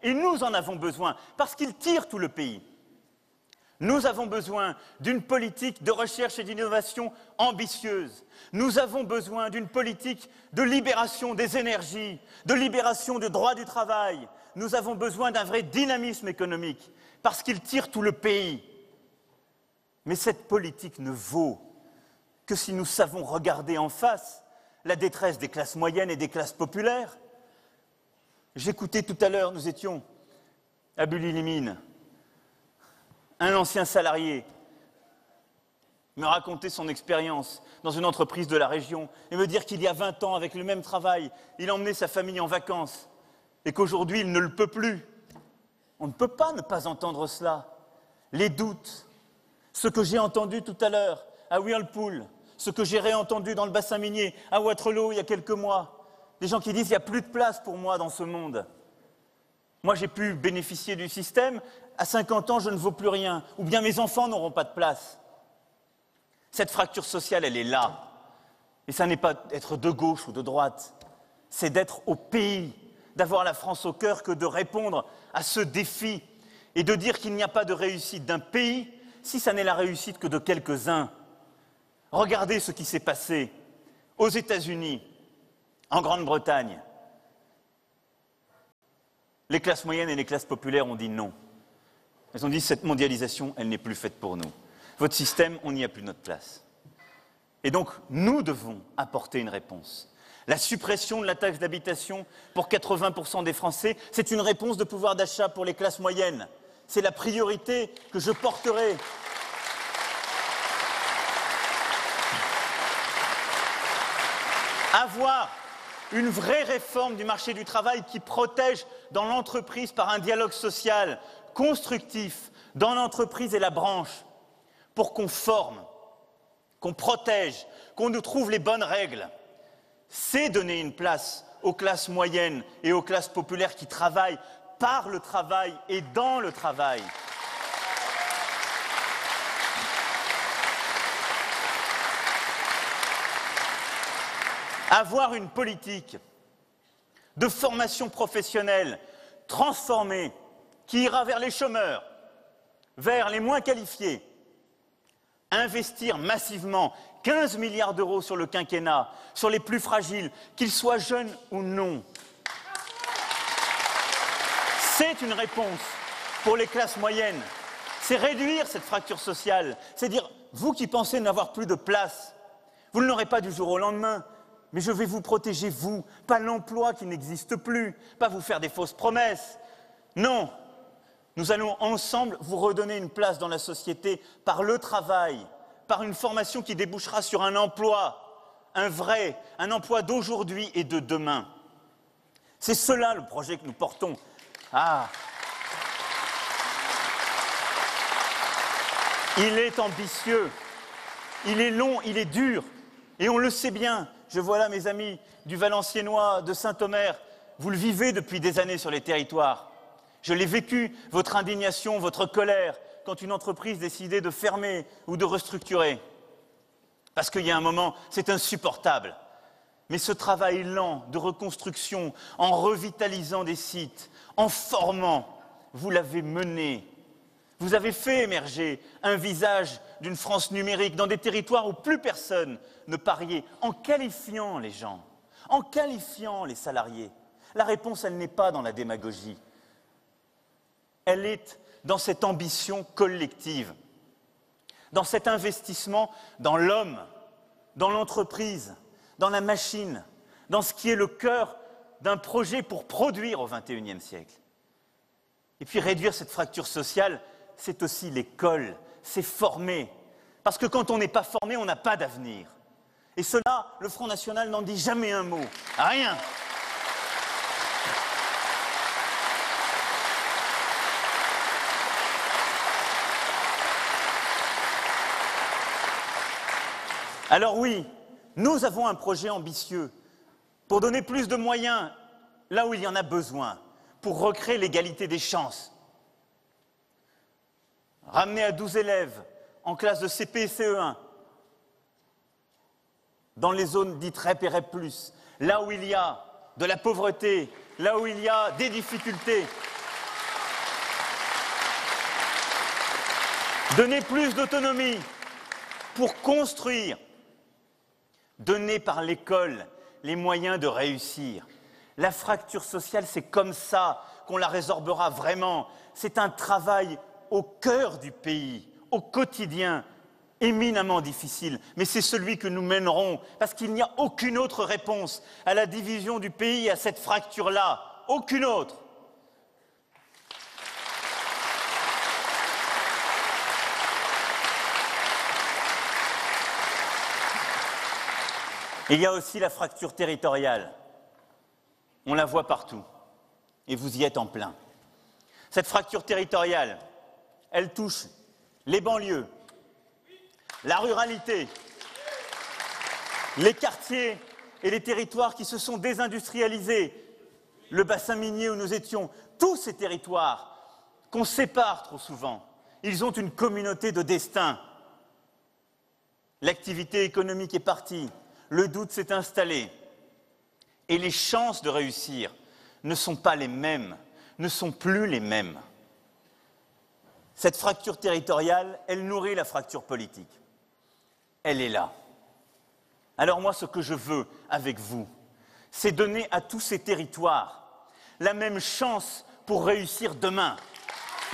et nous en avons besoin parce qu'ils tirent tout le pays. Nous avons besoin d'une politique de recherche et d'innovation ambitieuse. Nous avons besoin d'une politique de libération des énergies, de libération du droit du travail. Nous avons besoin d'un vrai dynamisme économique, parce qu'il tire tout le pays. Mais cette politique ne vaut que si nous savons regarder en face la détresse des classes moyennes et des classes populaires. J'écoutais tout à l'heure, nous étions à Bully-les-Mines. Un ancien salarié me racontait son expérience dans une entreprise de la région et me dire qu'il y a 20 ans, avec le même travail, il emmenait sa famille en vacances et qu'aujourd'hui, il ne le peut plus. On ne peut pas ne pas entendre cela. Les doutes, ce que j'ai entendu tout à l'heure à Whirlpool, ce que j'ai réentendu dans le bassin minier à Waterloo il y a quelques mois, des gens qui disent qu'il n'y a plus de place pour moi dans ce monde. Moi, j'ai pu bénéficier du système. À 50 ans, je ne vaux plus rien. Ou bien mes enfants n'auront pas de place. Cette fracture sociale, elle est là. Et ça n'est pas d'être de gauche ou de droite. C'est d'être au pays, d'avoir la France au cœur, que de répondre à ce défi et de dire qu'il n'y a pas de réussite d'un pays si ça n'est la réussite que de quelques-uns. Regardez ce qui s'est passé aux États-Unis, en Grande-Bretagne. Les classes moyennes et les classes populaires ont dit non. Elles ont dit cette mondialisation, elle n'est plus faite pour nous. Votre système, on n'y a plus notre place. Et donc, nous devons apporter une réponse. La suppression de la taxe d'habitation pour 80% des Français, c'est une réponse de pouvoir d'achat pour les classes moyennes. C'est la priorité que je porterai. Avoir une vraie réforme du marché du travail qui protège dans l'entreprise par un dialogue social constructif dans l'entreprise et la branche pour qu'on forme, qu'on protège, qu'on nous trouve les bonnes règles. C'est donner une place aux classes moyennes et aux classes populaires qui travaillent par le travail et dans le travail. Avoir une politique de formation professionnelle transformée qui ira vers les chômeurs, vers les moins qualifiés. Investir massivement 15 milliards d'euros sur le quinquennat, sur les plus fragiles, qu'ils soient jeunes ou non. C'est une réponse pour les classes moyennes. C'est réduire cette fracture sociale. C'est dire, vous qui pensez n'avoir plus de place, vous ne l'aurez pas du jour au lendemain. Mais je vais vous protéger, vous, pas l'emploi qui n'existe plus, pas vous faire des fausses promesses. Non, nous allons ensemble vous redonner une place dans la société par le travail, par une formation qui débouchera sur un emploi, un emploi d'aujourd'hui et de demain. C'est cela le projet que nous portons. Il est ambitieux. il est long, il est dur. Et on le sait bien. Je vois là mes amis du Valenciennois, de Saint-Omer. Vous le vivez depuis des années sur les territoires. Je l'ai vécu, votre indignation, votre colère, quand une entreprise décidait de fermer ou de restructurer. Parce qu'il y a un moment, c'est insupportable. Mais ce travail lent de reconstruction, en revitalisant des sites, en formant, vous l'avez mené. Vous avez fait émerger un visage d'une France numérique dans des territoires où plus personne ne pariait, en qualifiant les gens, en qualifiant les salariés. La réponse, elle n'est pas dans la démagogie. Elle est dans cette ambition collective, dans cet investissement dans l'homme, dans l'entreprise, dans la machine, dans ce qui est le cœur d'un projet pour produire au XXIe siècle. Et puis réduire cette fracture sociale, c'est aussi l'école, c'est former. Parce que quand on n'est pas formé, on n'a pas d'avenir. Et cela, le Front National n'en dit jamais un mot. Rien. Alors oui, nous avons un projet ambitieux pour donner plus de moyens là où il y en a besoin, pour recréer l'égalité des chances. Ramener à 12 élèves en classe de CP et CE1, dans les zones dites REP et REP+, là où il y a de la pauvreté, là où il y a des difficultés. Donner plus d'autonomie pour construire. Donner par l'école les moyens de réussir. La fracture sociale, c'est comme ça qu'on la résorbera vraiment. C'est un travail au cœur du pays, au quotidien, éminemment difficile. Mais c'est celui que nous mènerons, parce qu'il n'y a aucune autre réponse à la division du pays et à cette fracture-là. Aucune autre. Il y a aussi la fracture territoriale. On la voit partout. Et vous y êtes en plein. Cette fracture territoriale, elle touche les banlieues, la ruralité, les quartiers et les territoires qui se sont désindustrialisés, le bassin minier où nous étions, tous ces territoires qu'on sépare trop souvent, ils ont une communauté de destin. L'activité économique est partie. Le doute s'est installé et les chances de réussir ne sont pas les mêmes, ne sont plus les mêmes. Cette fracture territoriale, elle nourrit la fracture politique. Elle est là. Alors moi, ce que je veux avec vous, c'est donner à tous ces territoires la même chance pour réussir demain,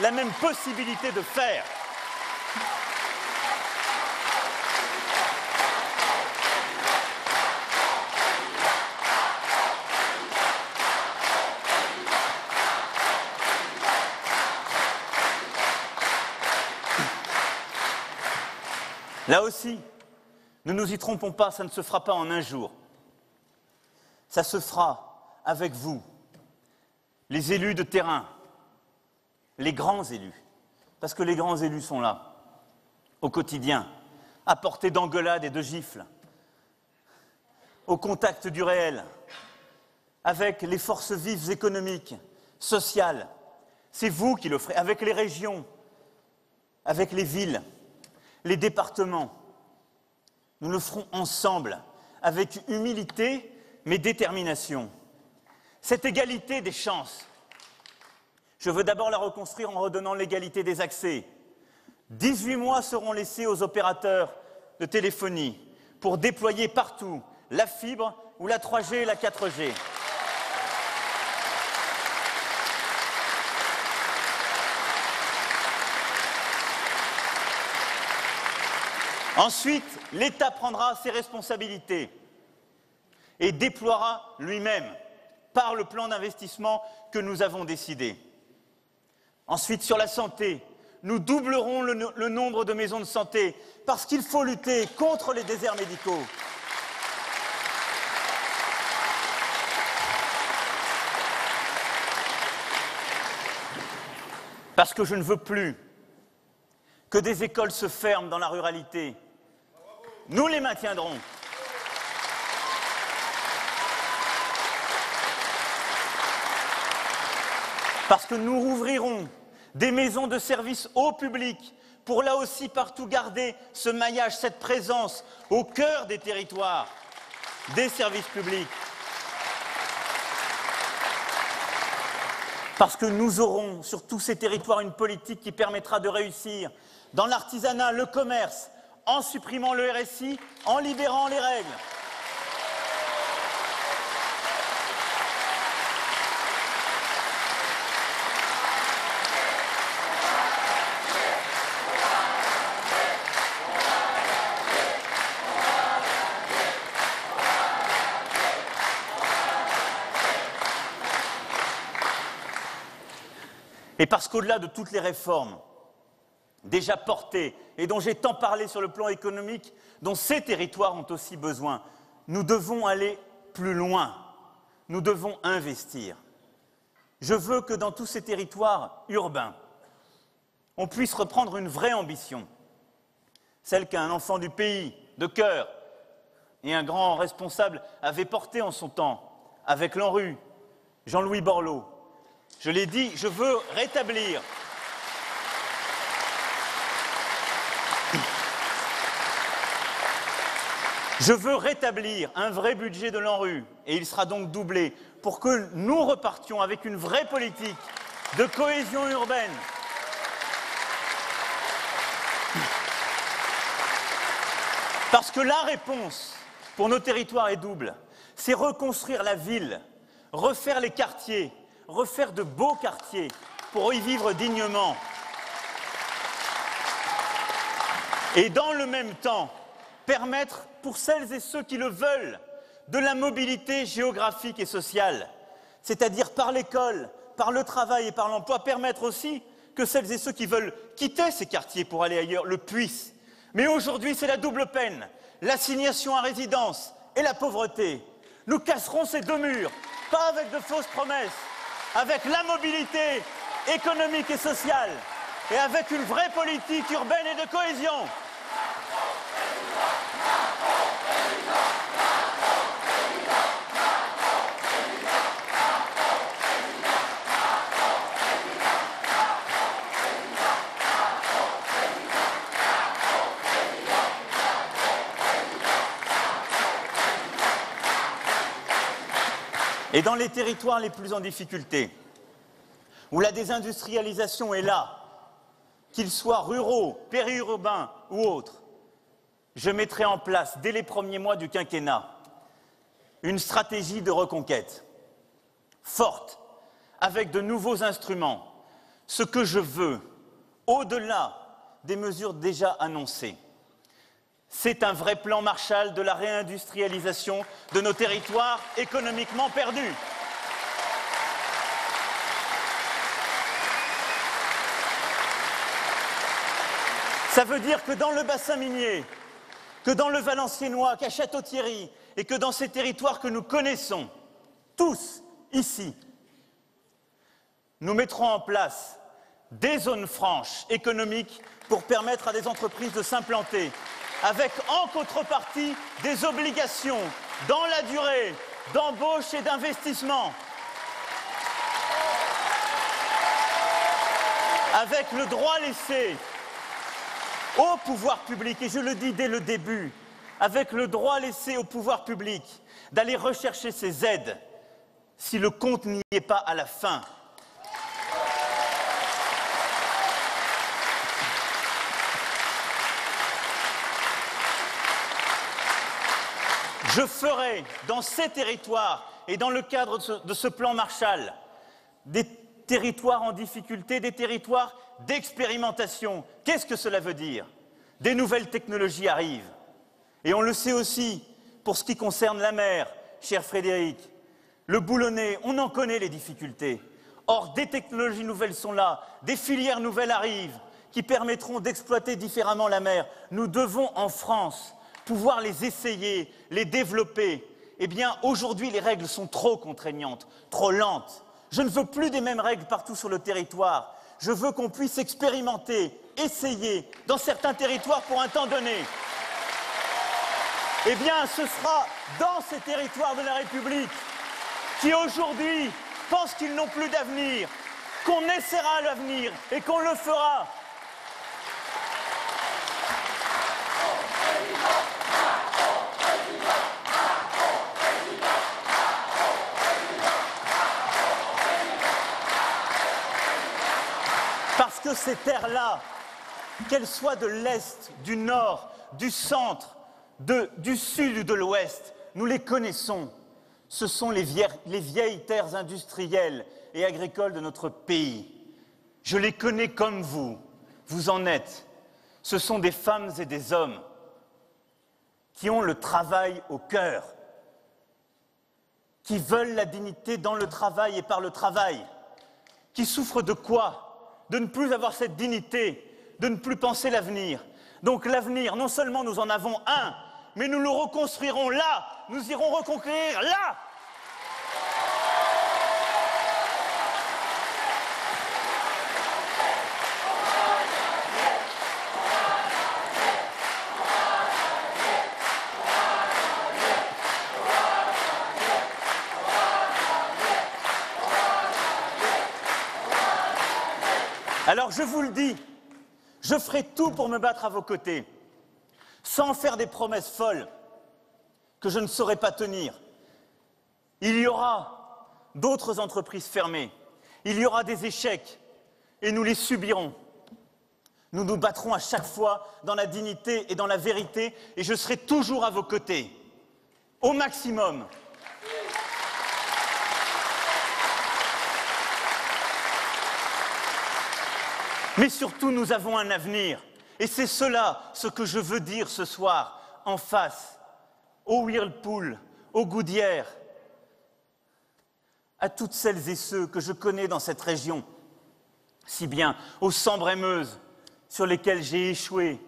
la même possibilité de faire. Là aussi, ne nous y trompons pas, ça ne se fera pas en un jour. Ça se fera avec vous, les élus de terrain, les grands élus, parce que les grands élus sont là, au quotidien, à portée d'engueulades et de gifles, au contact du réel, avec les forces vives économiques, sociales. C'est vous qui le ferez, avec les régions, avec les villes. Les départements, nous le ferons ensemble, avec humilité, mais détermination. Cette égalité des chances, je veux d'abord la reconstruire en redonnant l'égalité des accès. 18 mois seront laissés aux opérateurs de téléphonie pour déployer partout la fibre ou la 3G et la 4G. Ensuite, l'État prendra ses responsabilités et déploiera lui-même, par le plan d'investissement que nous avons décidé. Ensuite, sur la santé, nous doublerons le nombre de maisons de santé parce qu'il faut lutter contre les déserts médicaux. Parce que je ne veux plus que des écoles se ferment dans la ruralité, nous les maintiendrons. Parce que nous rouvrirons des maisons de services au public pour là aussi partout garder ce maillage, cette présence au cœur des territoires, des services publics. Parce que nous aurons sur tous ces territoires une politique qui permettra de réussir dans l'artisanat, le commerce, en supprimant le RSI, en libérant les règles. Et parce qu'au-delà de toutes les réformes déjà portées et dont j'ai tant parlé sur le plan économique, dont ces territoires ont aussi besoin, nous devons aller plus loin. Nous devons investir. Je veux que dans tous ces territoires urbains, on puisse reprendre une vraie ambition, celle qu'un enfant du pays, de cœur, et un grand responsable avait portée en son temps, avec l'ANRU, Jean-Louis Borloo. Je l'ai dit, je veux rétablir un vrai budget de l'ANRU, et il sera donc doublé, pour que nous repartions avec une vraie politique de cohésion urbaine. Parce que la réponse pour nos territoires est double. C'est reconstruire la ville, refaire les quartiers, refaire de beaux quartiers pour y vivre dignement. Et dans le même temps, permettre pour celles et ceux qui le veulent de la mobilité géographique et sociale, c'est-à-dire par l'école, par le travail et par l'emploi, permettre aussi que celles et ceux qui veulent quitter ces quartiers pour aller ailleurs le puissent. Mais aujourd'hui, c'est la double peine, l'assignation à résidence et la pauvreté. Nous casserons ces deux murs, pas avec de fausses promesses, avec la mobilité économique et sociale, et avec une vraie politique urbaine et de cohésion. Et dans les territoires les plus en difficulté, où la désindustrialisation est là, qu'ils soient ruraux, périurbains ou autres, je mettrai en place, dès les premiers mois du quinquennat, une stratégie de reconquête forte, avec de nouveaux instruments. Ce que je veux, au-delà des mesures déjà annoncées, c'est un vrai plan Marshall de la réindustrialisation de nos territoires économiquement perdus. Ça veut dire que dans le bassin minier, que dans le Valenciennois, qu'à Château-Thierry, et que dans ces territoires que nous connaissons, tous ici, nous mettrons en place des zones franches économiques pour permettre à des entreprises de s'implanter, avec en contrepartie des obligations dans la durée d'embauche et d'investissement, avec le droit laissé au pouvoir public, et je le dis dès le début, avec le droit laissé au pouvoir public d'aller rechercher ces aides si le compte n'y est pas à la fin. Je ferai dans ces territoires et dans le cadre de ce plan Marshall des territoires en difficulté, des territoires d'expérimentation. Qu'est-ce que cela veut dire? Des nouvelles technologies arrivent. Et on le sait aussi pour ce qui concerne la mer, cher Frédéric. Le boulonnais, on en connaît les difficultés. Or, des technologies nouvelles sont là, des filières nouvelles arrivent qui permettront d'exploiter différemment la mer. Nous devons, en France, pouvoir les essayer, les développer. Eh bien, aujourd'hui, les règles sont trop contraignantes, trop lentes. Je ne veux plus des mêmes règles partout sur le territoire. Je veux qu'on puisse expérimenter, essayer, dans certains territoires pour un temps donné. eh bien, ce sera dans ces territoires de la République qui, aujourd'hui, pensent qu'ils n'ont plus d'avenir, qu'on essaiera l'avenir et qu'on le fera. Parce que ces terres-là, qu'elles soient de l'Est, du Nord, du Centre, du Sud ou de l'Ouest, nous les connaissons. Ce sont les vieilles terres industrielles et agricoles de notre pays. Je les connais comme vous en êtes. Ce sont des femmes et des hommes qui ont le travail au cœur, qui veulent la dignité dans le travail et par le travail, qui souffrent de quoi? De ne plus avoir cette dignité, de ne plus penser l'avenir. Donc l'avenir, non seulement nous en avons un, mais nous le reconstruirons là, nous irons reconquérir là. Alors je vous le dis, je ferai tout pour me battre à vos côtés, sans faire des promesses folles que je ne saurais pas tenir. Il y aura d'autres entreprises fermées, il y aura des échecs, et nous les subirons. Nous nous battrons à chaque fois dans la dignité et dans la vérité, et je serai toujours à vos côtés, au maximum. Mais surtout, nous avons un avenir. Et c'est cela, ce que je veux dire ce soir, en face, au Whirlpool, au Goodyear, à toutes celles et ceux que je connais dans cette région, si bien aux Sambre-et-Meuse, sur lesquels j'ai échoué,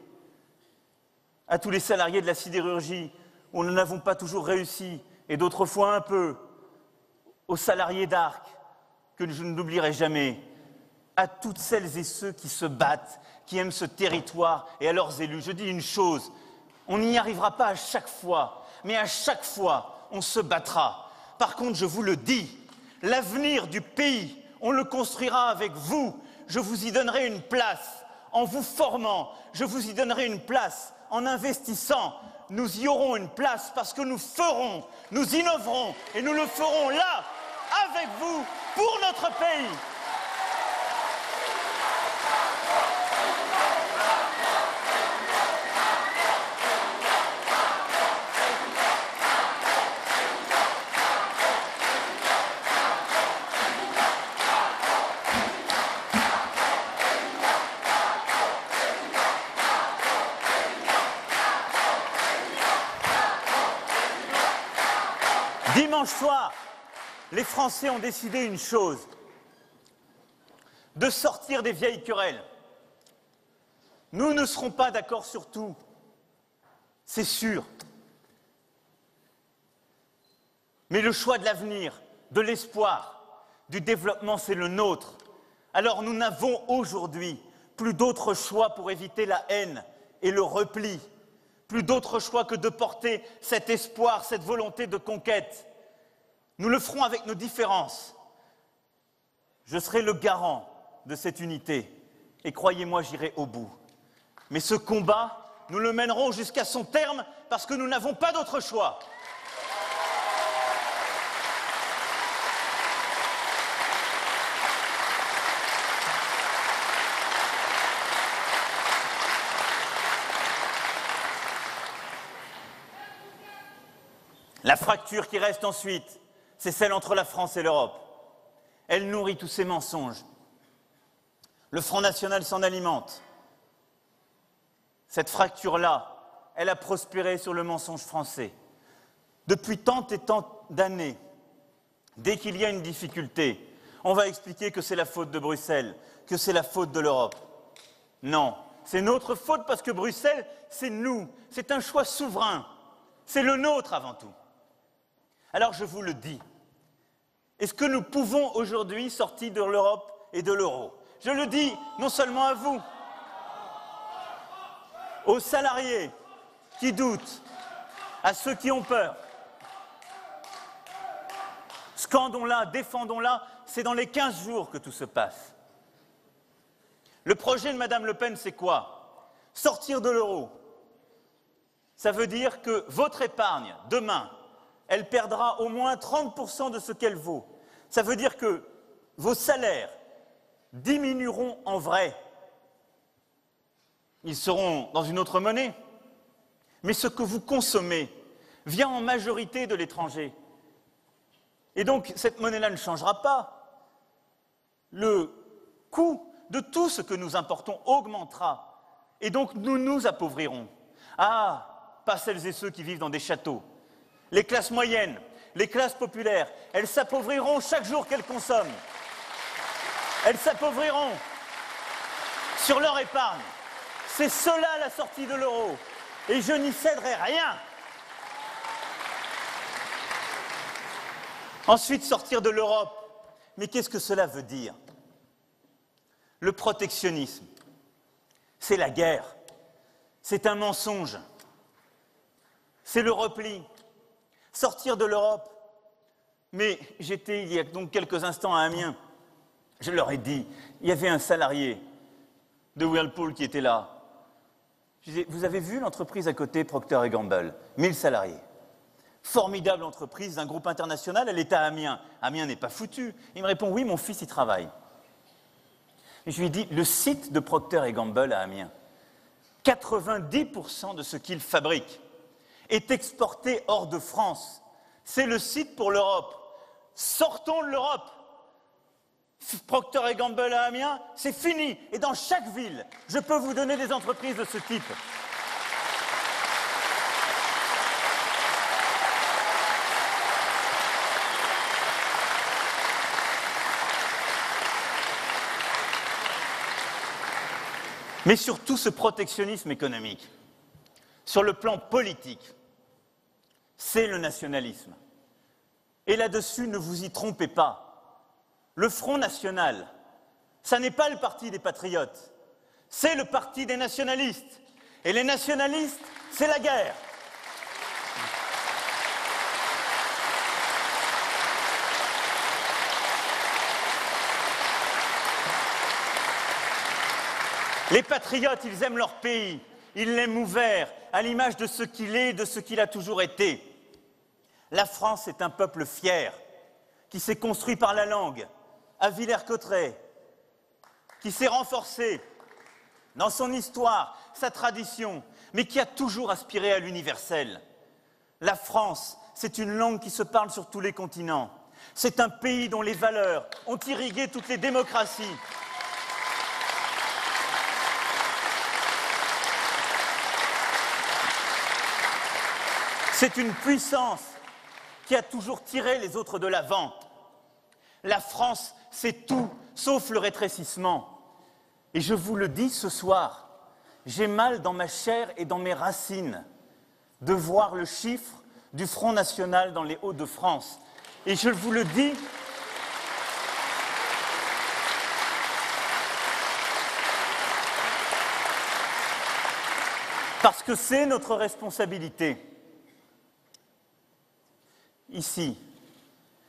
à tous les salariés de la sidérurgie, où nous n'avons pas toujours réussi, et d'autres fois un peu, aux salariés d'Arc, que je n'oublierai jamais, à toutes celles et ceux qui se battent, qui aiment ce territoire et à leurs élus. Je dis une chose, on n'y arrivera pas à chaque fois, mais à chaque fois, on se battra. Par contre, je vous le dis, l'avenir du pays, on le construira avec vous. Je vous y donnerai une place en vous formant, je vous y donnerai une place en investissant. Nous y aurons une place parce que nous ferons, nous innoverons et nous le ferons là, avec vous, pour notre pays. Dimanche soir, les Français ont décidé une chose, de sortir des vieilles querelles. Nous ne serons pas d'accord sur tout, c'est sûr. Mais le choix de l'avenir, de l'espoir, du développement, c'est le nôtre. Alors nous n'avons aujourd'hui plus d'autre choix pour éviter la haine et le repli. Plus d'autre choix que de porter cet espoir, cette volonté de conquête. Nous le ferons avec nos différences. Je serai le garant de cette unité. Et croyez-moi, j'irai au bout. Mais ce combat, nous le mènerons jusqu'à son terme parce que nous n'avons pas d'autre choix. La fracture qui reste ensuite, c'est celle entre la France et l'Europe. Elle nourrit tous ces mensonges. Le Front National s'en alimente. Cette fracture-là, elle a prospéré sur le mensonge français. Depuis tant et tant d'années, dès qu'il y a une difficulté, on va expliquer que c'est la faute de Bruxelles, que c'est la faute de l'Europe. Non, c'est notre faute parce que Bruxelles, c'est nous, c'est un choix souverain, c'est le nôtre avant tout. Alors je vous le dis, est-ce que nous pouvons aujourd'hui sortir de l'Europe et de l'euro? Je le dis non seulement à vous, aux salariés qui doutent, à ceux qui ont peur. Scandons-la, défendons-la, c'est dans les 15 jours que tout se passe. Le projet de Mme Le Pen, c'est quoi? Sortir de l'euro. Ça veut dire que votre épargne, demain, elle perdra au moins 30% de ce qu'elle vaut. Ça veut dire que vos salaires diminueront en vrai. Ils seront dans une autre monnaie. Mais ce que vous consommez vient en majorité de l'étranger. Et donc, cette monnaie-là ne changera pas. Le coût de tout ce que nous importons augmentera. Et donc, nous nous appauvrirons. Ah, pas celles et ceux qui vivent dans des châteaux. Les classes moyennes, les classes populaires, elles s'appauvriront chaque jour qu'elles consomment. Elles s'appauvriront sur leur épargne. C'est cela la sortie de l'euro. Et je n'y céderai rien. Ensuite, sortir de l'Europe. Mais qu'est-ce que cela veut dire? Le protectionnisme, c'est la guerre, c'est un mensonge, c'est le repli. Sortir de l'Europe. Mais j'étais il y a donc quelques instants à Amiens, je leur ai dit, il y avait un salarié de Whirlpool qui était là. Je disais, vous avez vu l'entreprise à côté, Procter & Gamble, 1000 salariés. Formidable entreprise d'un groupe international, elle est à Amiens. Amiens n'est pas foutu. Il me répond, oui, mon fils y travaille. Et je lui dis, le site de Procter & Gamble à Amiens, 90% de ce qu'il fabrique est exporté hors de France. C'est le site pour l'Europe. Sortons de l'Europe. Procter & Gamble à Amiens, c'est fini. Et dans chaque ville, je peux vous donner des entreprises de ce type. Mais surtout ce protectionnisme économique, sur le plan politique, c'est le nationalisme. Et là-dessus, ne vous y trompez pas. Le Front National, ça n'est pas le parti des patriotes, c'est le parti des nationalistes. Et les nationalistes, c'est la guerre. Les patriotes, ils aiment leur pays, ils l'aiment ouvert, à l'image de ce qu'il est, de ce qu'il a toujours été. La France est un peuple fier, qui s'est construit par la langue, à Villers-Cotterêts, qui s'est renforcé dans son histoire, sa tradition, mais qui a toujours aspiré à l'universel. La France, c'est une langue qui se parle sur tous les continents. C'est un pays dont les valeurs ont irrigué toutes les démocraties. C'est une puissance qui a toujours tiré les autres de l'avant. La France, c'est tout, sauf le rétrécissement. Et je vous le dis ce soir, j'ai mal dans ma chair et dans mes racines de voir le chiffre du Front National dans les Hauts-de-France. Et je vous le dis, parce que c'est notre responsabilité. Ici,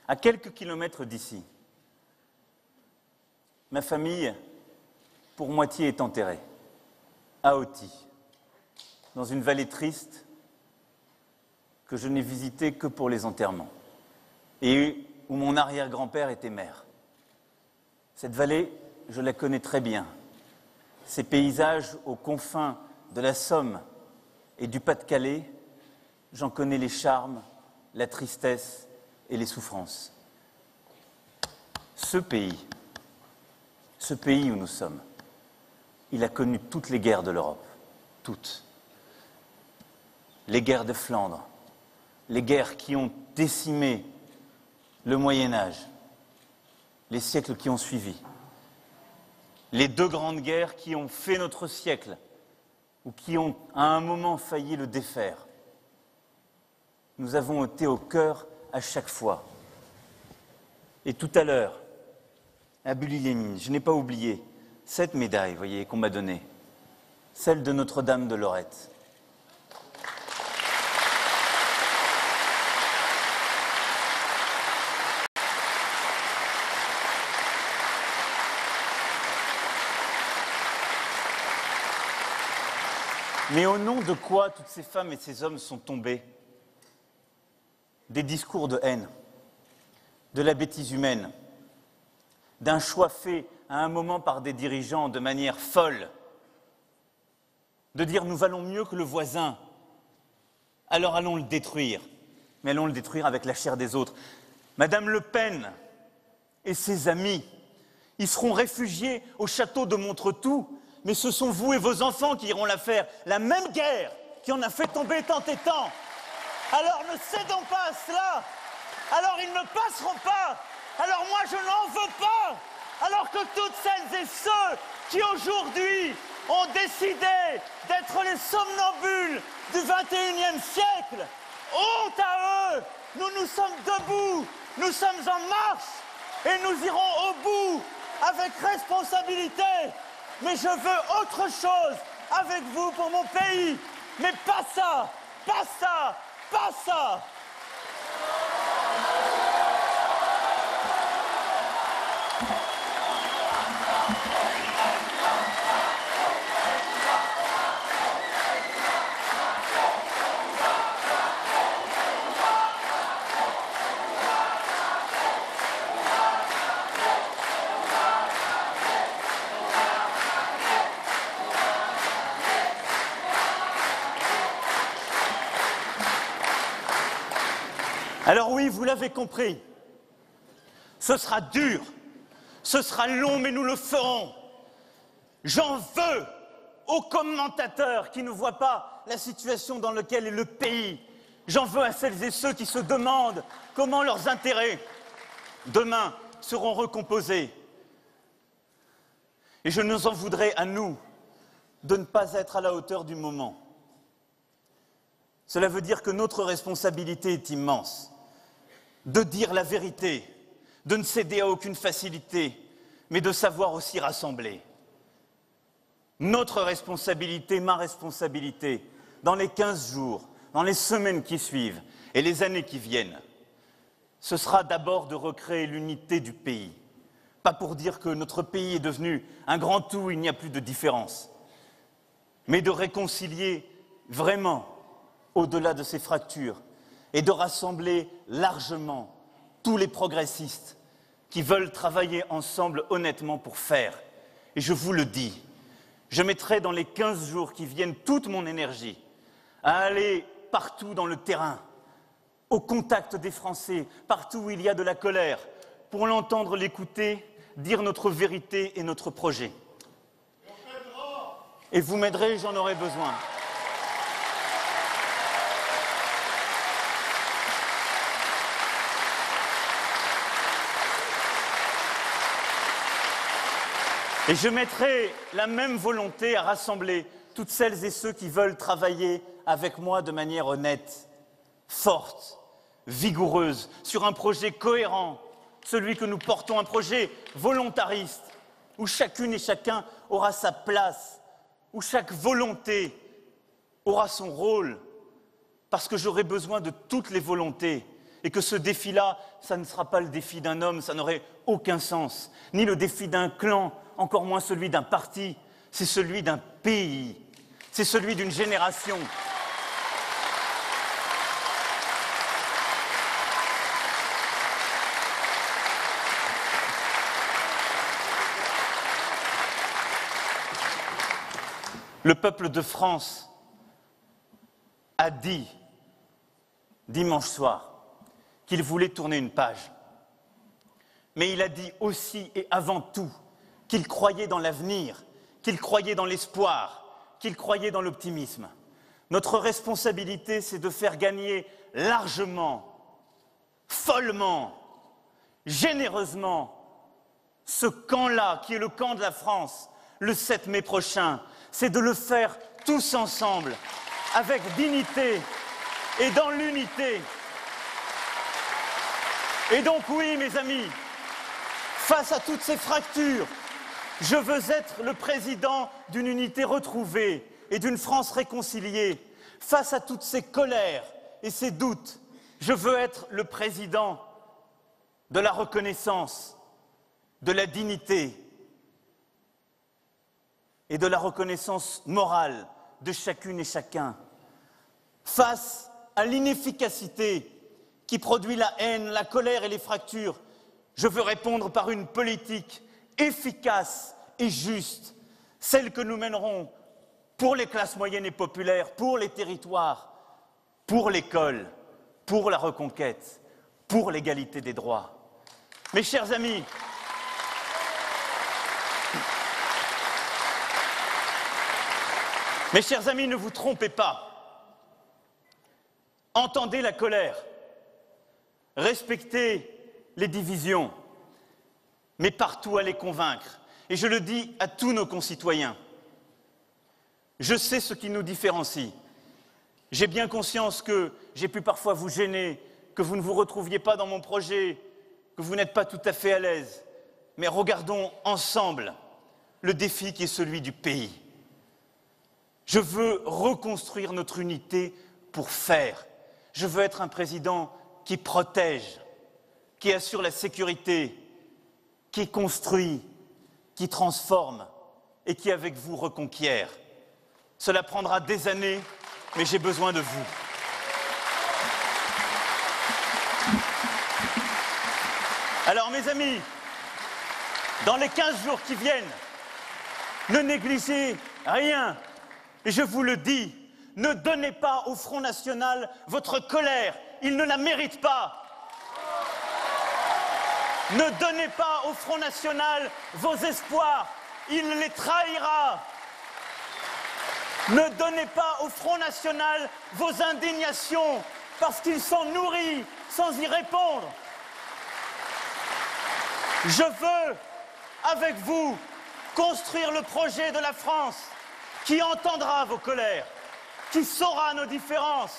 à quelques kilomètres d'ici, ma famille, pour moitié, est enterrée, à Auty, dans une vallée triste que je n'ai visitée que pour les enterrements, et où mon arrière-grand-père était maire. Cette vallée, je la connais très bien. Ces paysages aux confins de la Somme et du Pas-de-Calais, j'en connais les charmes, la tristesse et les souffrances. Ce pays où nous sommes, il a connu toutes les guerres de l'Europe, toutes. Les guerres de Flandre, les guerres qui ont décimé le Moyen-Âge, les siècles qui ont suivi, les deux grandes guerres qui ont fait notre siècle, ou qui ont à un moment failli le défaire. Nous avons été au cœur à chaque fois. Et tout à l'heure, à Bully-les-Mines, je n'ai pas oublié cette médaille, voyez, qu'on m'a donnée, celle de Notre-Dame de Lorette. Mais au nom de quoi toutes ces femmes et ces hommes sont tombés? Des discours de haine, de la bêtise humaine, d'un choix fait à un moment par des dirigeants de manière folle, de dire nous valons mieux que le voisin, alors allons le détruire, mais allons le détruire avec la chair des autres. Madame Le Pen et ses amis, ils seront réfugiés au château de Montretout, mais ce sont vous et vos enfants qui iront la faire, la même guerre qui en a fait tomber tant et tant. Alors ne cédons pas à cela, alors ils ne passeront pas, alors moi je n'en veux pas, alors que toutes celles et ceux qui aujourd'hui ont décidé d'être les somnambules du XXIe siècle, honte à eux, nous sommes debout, nous sommes en marche et nous irons au bout avec responsabilité. Mais je veux autre chose avec vous pour mon pays, mais pas ça, pas ça, pas ça. Alors oui, vous l'avez compris, ce sera dur, ce sera long, mais nous le ferons. J'en veux aux commentateurs qui ne voient pas la situation dans laquelle est le pays. J'en veux à celles et ceux qui se demandent comment leurs intérêts, demain, seront recomposés. Et je nous en voudrais à nous de ne pas être à la hauteur du moment. Cela veut dire que notre responsabilité est immense. De dire la vérité, de ne céder à aucune facilité, mais de savoir aussi rassembler. Notre responsabilité, ma responsabilité, dans les 15 jours, dans les semaines qui suivent et les années qui viennent, ce sera d'abord de recréer l'unité du pays. Pas pour dire que notre pays est devenu un grand tout où il n'y a plus de différence, mais de réconcilier vraiment au-delà de ces fractures et de rassembler largement tous les progressistes qui veulent travailler ensemble honnêtement pour faire. Et je vous le dis, je mettrai dans les 15 jours qui viennent toute mon énergie à aller partout dans le terrain, au contact des Français, partout où il y a de la colère, pour l'entendre, l'écouter, dire notre vérité et notre projet. Et vous m'aiderez, j'en aurai besoin. Et je mettrai la même volonté à rassembler toutes celles et ceux qui veulent travailler avec moi de manière honnête, forte, vigoureuse, sur un projet cohérent, celui que nous portons, un projet volontariste, où chacune et chacun aura sa place, où chaque volonté aura son rôle, parce que j'aurai besoin de toutes les volontés, et que ce défi-là, ça ne sera pas le défi d'un homme, ça n'aurait aucun sens, ni le défi d'un clan, encore moins celui d'un parti, c'est celui d'un pays, c'est celui d'une génération. Le peuple de France a dit, dimanche soir, qu'il voulait tourner une page. Mais il a dit aussi et avant tout qu'il croyait dans l'avenir, qu'il croyait dans l'espoir, qu'il croyait dans l'optimisme. Notre responsabilité, c'est de faire gagner largement, follement, généreusement, ce camp-là, qui est le camp de la France, le 7 mai prochain. C'est de le faire tous ensemble, avec dignité et dans l'unité. Et donc oui, mes amis, face à toutes ces fractures, je veux être le président d'une unité retrouvée et d'une France réconciliée. Face à toutes ces colères et ces doutes, je veux être le président de la reconnaissance, de la dignité et de la reconnaissance morale de chacune et chacun. Face à l'inefficacité qui produit la haine, la colère et les fractures, je veux répondre par une politique efficace et juste, celle que nous mènerons pour les classes moyennes et populaires, pour les territoires, pour l'école, pour la reconquête, pour l'égalité des droits. Mes chers amis, ne vous trompez pas. Entendez la colère, respectez les divisions, mais partout à les convaincre. Et je le dis à tous nos concitoyens. Je sais ce qui nous différencie. J'ai bien conscience que j'ai pu parfois vous gêner, que vous ne vous retrouviez pas dans mon projet, que vous n'êtes pas tout à fait à l'aise. Mais regardons ensemble le défi qui est celui du pays. Je veux reconstruire notre unité pour faire. Je veux être un président qui protège, qui assure la sécurité, qui construit, qui transforme et qui, avec vous, reconquiert. Cela prendra des années, mais j'ai besoin de vous. Alors, mes amis, dans les 15 jours qui viennent, ne négligez rien. Et je vous le dis, ne donnez pas au Front National votre colère. Il ne la mérite pas. Ne donnez pas au Front National vos espoirs. Il les trahira. Ne donnez pas au Front National vos indignations, parce qu'ils s'en nourrit sans y répondre. Je veux, avec vous, construire le projet de la France qui entendra vos colères, qui saura nos différences,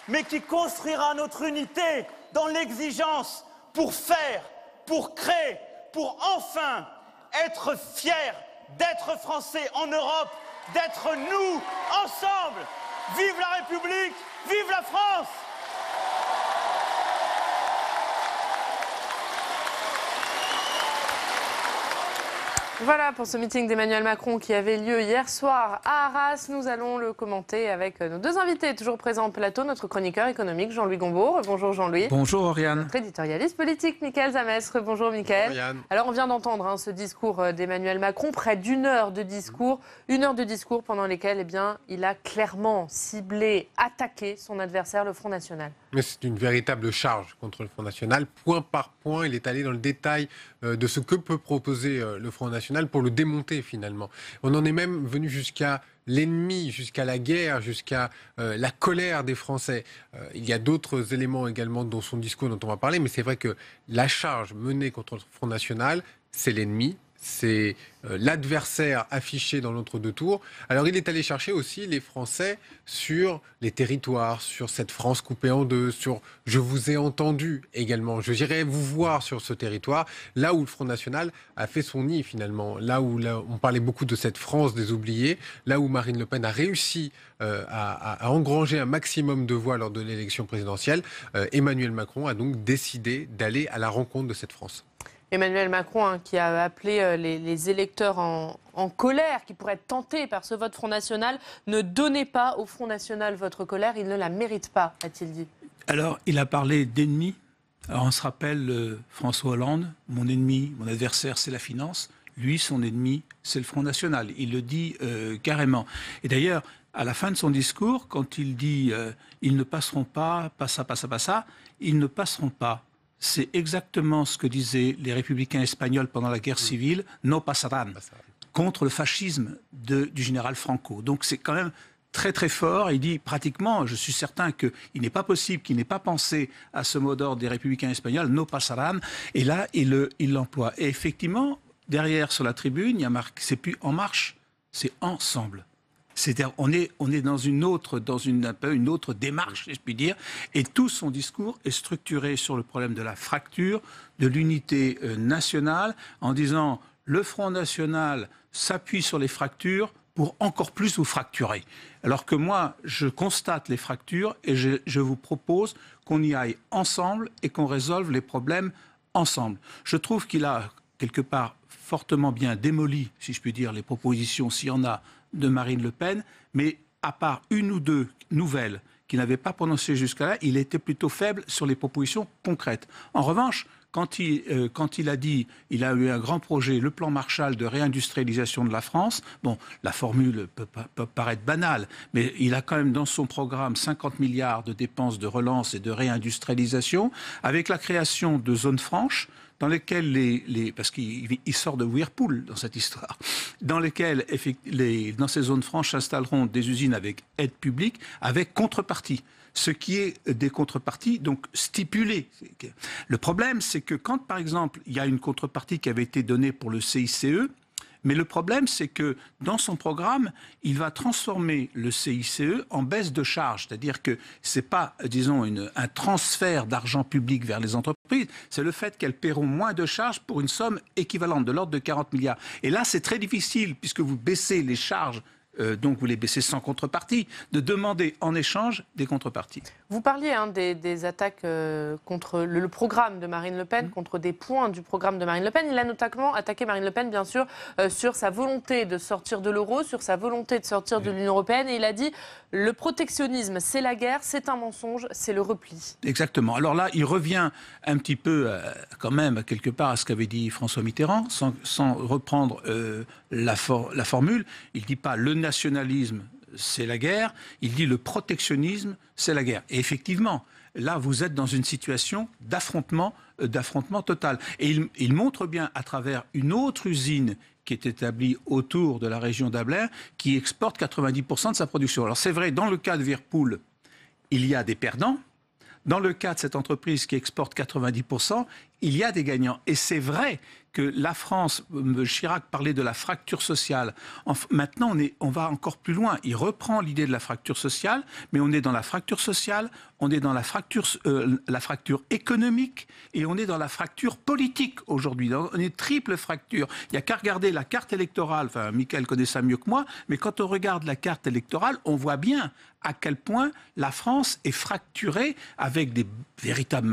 mais qui construira notre unité dans l'exigence pour faire, pour créer, pour enfin être fiers d'être Français en Europe, d'être nous ensemble. Vive la République, vive la France! Voilà pour ce meeting d'Emmanuel Macron qui avait lieu hier soir à Arras. Nous allons le commenter avec nos deux invités toujours présents au plateau. Notre chroniqueur économique Jean-Louis Gombault. Bonjour Jean-Louis. Bonjour Oriane. Notre éditorialiste politique Mickaël Zamestre. Bonjour Mickaël. Oriane. Alors on vient d'entendre ce discours d'Emmanuel Macron, près d'une heure de discours. Une heure de discours pendant lesquels il a clairement ciblé, attaqué son adversaire, le Front National. Mais c'est une véritable charge contre le Front National. Point par point, il est allé dans le détail de ce que peut proposer le Front National pour le démonter finalement. On en est même venu jusqu'à l'ennemi, jusqu'à la guerre, jusqu'à la colère des Français. Il y a d'autres éléments également dans son discours dont on va parler, mais c'est vrai que la charge menée contre le Front National, c'est l'ennemi. C'est l'adversaire affiché dans l'entre-deux tours. Alors il est allé chercher aussi les Français sur les territoires, sur cette France coupée en deux, sur « je vous ai entendu » également. Je dirais vous voir sur ce territoire, là où le Front National a fait son nid finalement, là où on parlait beaucoup de cette France des oubliés, là où Marine Le Pen a réussi à engranger un maximum de voix lors de l'élection présidentielle. Emmanuel Macron a donc décidé d'aller à la rencontre de cette France. Emmanuel Macron qui a appelé les électeurs en colère, qui pourraient être tentés par ce vote Front National. Ne donnez pas au Front National votre colère, il ne la mérite pas, a-t-il dit. Alors, il a parlé d'ennemis. Alors, on se rappelle François Hollande, mon ennemi, mon adversaire, c'est la finance. Lui, son ennemi, c'est le Front National. Il le dit carrément. Et d'ailleurs, à la fin de son discours, quand il dit ils ne passeront pas, pas ça, ils ne passeront pas. C'est exactement ce que disaient les républicains espagnols pendant la guerre civile, no pasarán, contre le fascisme du général Franco. Donc c'est quand même très très fort. Il dit pratiquement, je suis certain qu'il n'est pas possible qu'il n'ait pas pensé à ce mot d'ordre des républicains espagnols, no pasarán, et là il l'emploie. Et effectivement, derrière sur la tribune, il y a marqué, c'est plus En Marche, c'est Ensemble. C'est-à-dire, on est dans une autre démarche, si je puis dire, et tout son discours est structuré sur le problème de la fracture, de l'unité nationale, en disant le Front National s'appuie sur les fractures pour encore plus vous fracturer. Alors que moi, je constate les fractures et je vous propose qu'on y aille ensemble et qu'on résolve les problèmes ensemble. Je trouve qu'il a quelque part fortement bien démoli, si je puis dire, les propositions, s'il y en a, de Marine Le Pen, mais à part une ou deux nouvelles qu'il n'avait pas prononcées jusqu'à là, il était plutôt faible sur les propositions concrètes. En revanche, quand il a dit, il a eu un grand projet, le plan Marshall de réindustrialisation de la France, bon, la formule peut paraître banale, mais il a quand même dans son programme 50 milliards de dépenses de relance et de réindustrialisation, avec la création de zones franches, dans lesquelles parce qu'il sort de Whirlpool dans cette histoire, dans lesquelles dans ces zones franches s'installeront des usines avec aide publique, avec contrepartie. Ce qui est des contreparties, donc stipulées. Le problème, c'est que quand, par exemple, il y a une contrepartie qui avait été donnée pour le CICE, mais le problème, c'est que dans son programme, il va transformer le CICE en baisse de charges. C'est-à-dire que ce n'est pas, disons, un transfert d'argent public vers les entreprises, c'est le fait qu'elles paieront moins de charges pour une somme équivalente de l'ordre de 40 milliards. Et là, c'est très difficile, puisque vous baissez les charges, donc vous les baissez sans contrepartie, de demander en échange des contreparties. Vous parliez des attaques contre le programme de Marine Le Pen, contre des points du programme de Marine Le Pen. Il a notamment attaqué Marine Le Pen, bien sûr, sur sa volonté de sortir de l'euro, sur sa volonté de sortir de l'Union européenne. Et il a dit, le protectionnisme, c'est la guerre, c'est un mensonge, c'est le repli. Exactement. Alors là, il revient un petit peu, quand même, quelque part, à ce qu'avait dit François Mitterrand, sans reprendre la formule. Il ne dit pas le nationalisme, c'est la guerre. Il dit le protectionnisme, c'est la guerre. Et effectivement, là, vous êtes dans une situation d'affrontement total. Et il montre bien, à travers une autre usine qui est établie autour de la région d'Abler, qui exporte 90% de sa production. Alors c'est vrai, dans le cas de Whirlpool, il y a des perdants. Dans le cas de cette entreprise qui exporte 90%, il y a des gagnants. Et c'est vrai que la France, Chirac parlait de la fracture sociale. Maintenant, on va encore plus loin. Il reprend l'idée de la fracture sociale, mais on est dans la fracture sociale, on est dans la fracture économique et on est dans la fracture politique aujourd'hui. On est triple fracture. Il n'y a qu'à regarder la carte électorale. Enfin, Mickaël connaît ça mieux que moi, mais quand on regarde la carte électorale, on voit bien à quel point la France est fracturée avec des véritables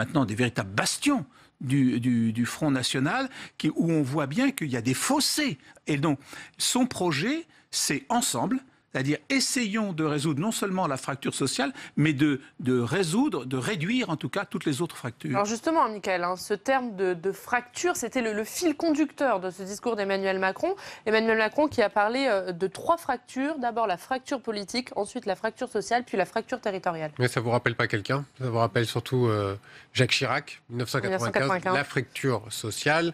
bastions du Front National, où on voit bien qu'il y a des fossés. Et donc, son projet, c'est ensemble, c'est-à-dire essayons de résoudre non seulement la fracture sociale, mais de réduire en tout cas toutes les autres fractures. Alors justement, Mickaël, ce terme de fracture, c'était le fil conducteur de ce discours d'Emmanuel Macron. Emmanuel Macron qui a parlé de 3 fractures. D'abord la fracture politique, ensuite la fracture sociale, puis la fracture territoriale. Mais ça ne vous rappelle pas quelqu'un? Ça vous rappelle surtout Jacques Chirac, 1995, la fracture sociale,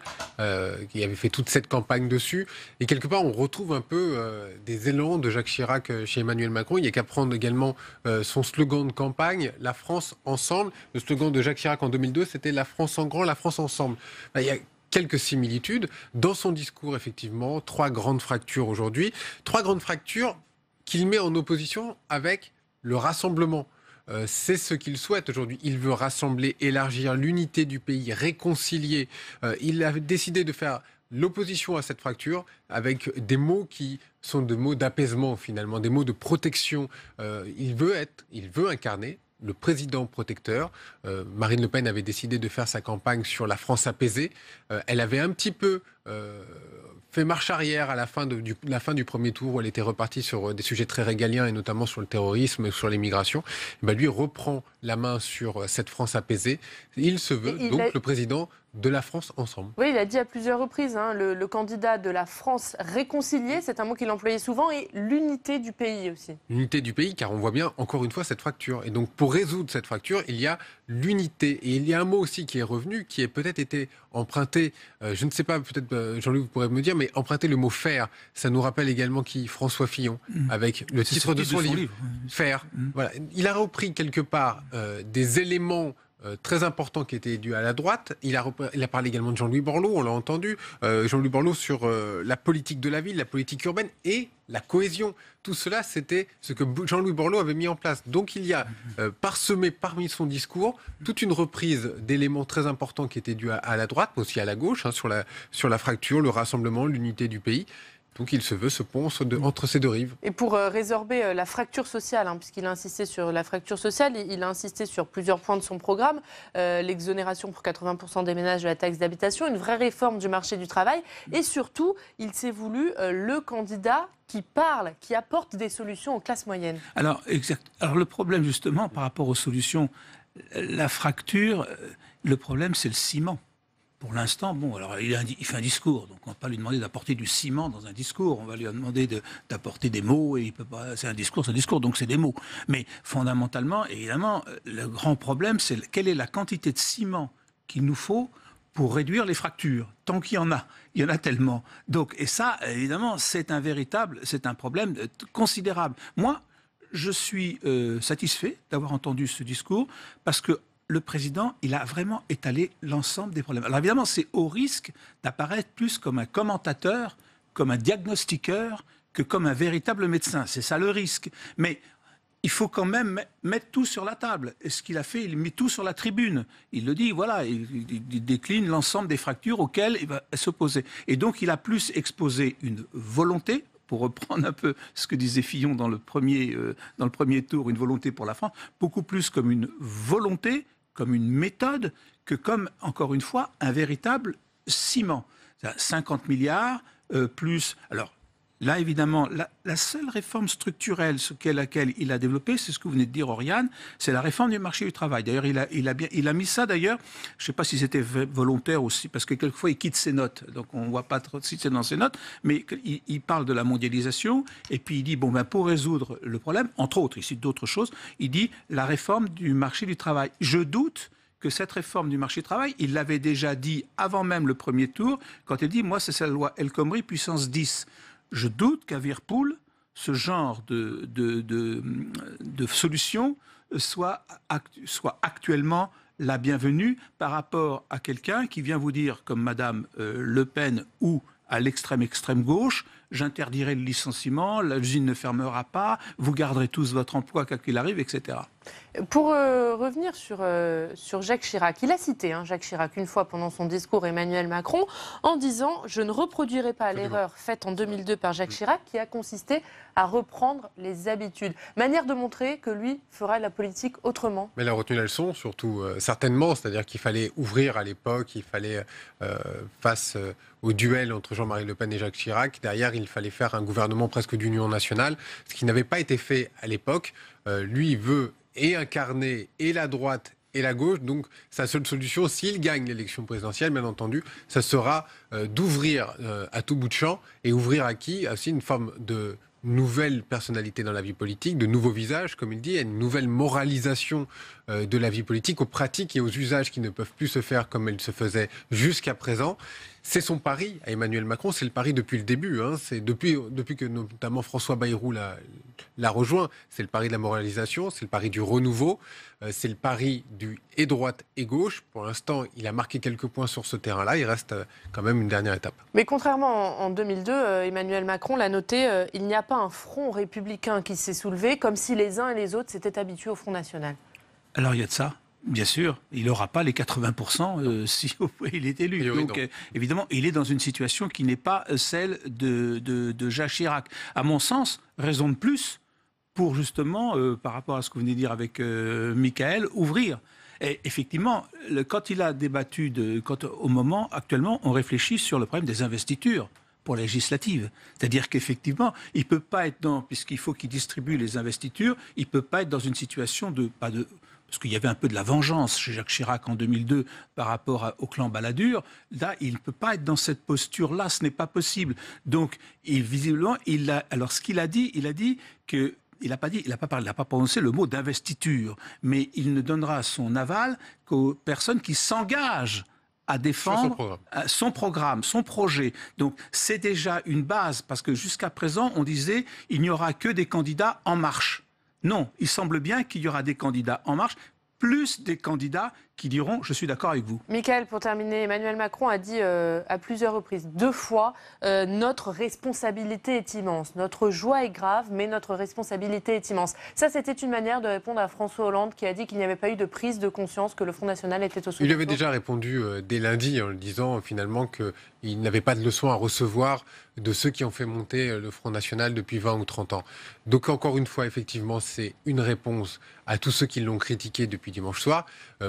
qui avait fait toute cette campagne dessus. Et quelque part, on retrouve un peu des élans de Jacques Chirac chez Emmanuel Macron. Il n'y a qu'à prendre également son slogan de campagne, la France ensemble. Le slogan de Jacques Chirac en 2002, c'était la France en grand, la France ensemble. Il y a quelques similitudes. Dans son discours, effectivement, 3 grandes fractures aujourd'hui. 3 grandes fractures qu'il met en opposition avec le rassemblement. C'est ce qu'il souhaite aujourd'hui. Il veut rassembler, élargir l'unité du pays, réconcilier. Il a décidé de faire l'opposition à cette fracture avec des mots qui sont des mots d'apaisement finalement, des mots de protection. Il veut incarner le président protecteur. Marine Le Pen avait décidé de faire sa campagne sur la France apaisée. Elle avait un petit peu fait marche arrière à la fin du premier tour où elle était repartie sur des sujets très régaliens et notamment sur le terrorisme, sur l'immigration. Lui reprend la main sur cette France apaisée. Il se veut donc le président de la France ensemble. Oui, il a dit à plusieurs reprises, le candidat de la France réconciliée, c'est un mot qu'il employait souvent, et l'unité du pays aussi. L'unité du pays, car on voit bien, encore une fois, cette fracture. Et donc, pour résoudre cette fracture, il y a l'unité. Et il y a un mot aussi qui est revenu, qui a peut-être été emprunté, je ne sais pas, peut-être Jean-Louis, vous pourrez me dire, mais emprunter le mot « faire », ça nous rappelle également qui? François Fillon, avec le titre de son livre. Faire. Voilà. Il a repris quelque part des éléments très important qui était dû à la droite. Il a parlé également de Jean-Louis Borloo, on l'a entendu. Jean-Louis Borloo sur la politique de la ville, la politique urbaine et la cohésion. Tout cela, c'était ce que Jean-Louis Borloo avait mis en place. Donc il y a parsemé parmi son discours toute une reprise d'éléments très importants qui étaient dus à la droite, mais aussi à la gauche, sur la fracture, le rassemblement, l'unité du pays. Donc il se veut ce pont entre ces deux rives. Et pour résorber la fracture sociale, puisqu'il a insisté sur la fracture sociale, il a insisté sur plusieurs points de son programme, l'exonération pour 80% des ménages de la taxe d'habitation, une vraie réforme du marché du travail, et surtout, il s'est voulu le candidat qui parle, qui apporte des solutions aux classes moyennes. Alors, exact. Alors le problème justement par rapport aux solutions, la fracture, le problème c'est le ciment. Pour l'instant, bon, alors il fait un discours, donc on ne va pas lui demander d'apporter du ciment dans un discours, on va lui demander d'apporter des mots, et il peut pas, c'est un discours, donc c'est des mots. Mais fondamentalement, évidemment, le grand problème, c'est quelle est la quantité de ciment qu'il nous faut pour réduire les fractures, tant qu'il y en a tellement. Donc, et ça, évidemment, c'est un problème considérable. Moi, je suis satisfait d'avoir entendu ce discours, parce que le président, il a vraiment étalé l'ensemble des problèmes. Alors évidemment, c'est au risque d'apparaître plus comme un commentateur, comme un diagnostiqueur, que comme un véritable médecin. C'est ça le risque. Mais il faut quand même mettre tout sur la table. Et ce qu'il a fait, il met tout sur la tribune. Il le dit, voilà, il décline l'ensemble des fractures auxquelles il va s'opposer. Et donc, il a plus exposé une volonté, pour reprendre un peu ce que disait Fillon dans le premier tour, une volonté pour la France, beaucoup plus comme une volonté, comme une méthode, que comme, encore une fois, un véritable ciment. 50 milliards, plus... Alors, là, évidemment, la seule réforme structurelle laquelle il a développé, c'est ce que vous venez de dire, Oriane, c'est la réforme du marché du travail. D'ailleurs, il a mis ça, d'ailleurs, je ne sais pas si c'était volontaire aussi, parce que quelquefois, il quitte ses notes, donc on ne voit pas trop si c'est dans ses notes, mais il parle de la mondialisation, et puis il dit, bon, ben, pour résoudre le problème, entre autres, il cite d'autres choses, il dit la réforme du marché du travail. Je doute que cette réforme du marché du travail, il l'avait déjà dit avant même le premier tour, quand il dit, moi, c'est la loi El Khomri puissance 10. Je doute qu'à Whirlpool, ce genre de solution soit actuellement la bienvenue par rapport à quelqu'un qui vient vous dire, comme Madame Le Pen ou à l'extrême gauche, j'interdirai le licenciement, l'usine ne fermera pas, vous garderez tous votre emploi quoi qu'il arrive, etc. Pour revenir sur Jacques Chirac, il a cité Jacques Chirac une fois pendant son discours Emmanuel Macron en disant « Je ne reproduirai pas l'erreur faite en 2002 par Jacques Chirac qui a consisté à reprendre les habitudes ». Manière de montrer que lui fera la politique autrement. Mais il a retenu la leçon, surtout certainement, c'est-à-dire qu'il fallait ouvrir à l'époque, il fallait face au duel entre Jean-Marie Le Pen et Jacques Chirac, derrière il fallait faire un gouvernement presque d'union nationale, ce qui n'avait pas été fait à l'époque. Lui, il veut et incarner et la droite et la gauche. Donc sa seule solution, s'il gagne l'élection présidentielle, bien entendu, ça sera d'ouvrir à tout bout de champ. Et ouvrir à qui? Aussi une forme de nouvelle personnalité dans la vie politique, de nouveaux visages, comme il dit, une nouvelle moralisation de la vie politique, aux pratiques et aux usages qui ne peuvent plus se faire comme elles se faisaient jusqu'à présent. C'est son pari à Emmanuel Macron, c'est le pari depuis le début. C'est depuis que notamment François Bayrou l'a rejoint. C'est le pari de la moralisation, c'est le pari du renouveau, c'est le pari du et droite et gauche. Pour l'instant, il a marqué quelques points sur ce terrain-là. Il reste quand même une dernière étape. Mais contrairement en 2002, Emmanuel Macron l'a noté, il n'y a pas un front républicain qui s'est soulevé, comme si les uns et les autres s'étaient habitués au Front National. Alors il y a de ça. Bien sûr, il n'aura pas les 80% si il est élu. Donc, évidemment, il est dans une situation qui n'est pas celle de Jacques Chirac. À mon sens, raison de plus pour justement, par rapport à ce que vous venez de dire avec Michael, ouvrir. Et effectivement, quand il a débattu, au moment actuellement, on réfléchit sur le problème des investitures pour la législative. C'est-à-dire qu'effectivement, il ne peut pas être puisqu'il faut qu'il distribue les investitures, il ne peut pas être dans une situation parce qu'il y avait un peu de la vengeance chez Jacques Chirac en 2002 par rapport au clan Balladur. Là, il ne peut pas être dans cette posture-là, ce n'est pas possible. Donc, visiblement, alors ce qu'il a dit, que il n'a pas prononcé le mot d'investiture, mais il ne donnera son aval qu'aux personnes qui s'engagent à défendre son programme, son projet. Donc c'est déjà une base, parce que jusqu'à présent, on disait il n'y aura que des candidats en marche. Non, il semble bien qu'il y aura des candidats en marche, plus des candidats qui diront « je suis d'accord avec vous ». Michael, pour terminer, Emmanuel Macron a dit à plusieurs reprises, 2 fois, notre responsabilité est immense. Notre joie est grave, mais notre responsabilité est immense. Ça, c'était une manière de répondre à François Hollande qui a dit qu'il n'y avait pas eu de prise de conscience que le Front National était au second tour. Il avait déjà répondu dès lundi en le disant finalement qu'il n'avait pas de leçons à recevoir de ceux qui ont fait monter le Front National depuis 20 ou 30 ans. Donc encore une fois, effectivement, c'est une réponse à tous ceux qui l'ont critiqué depuis dimanche soir.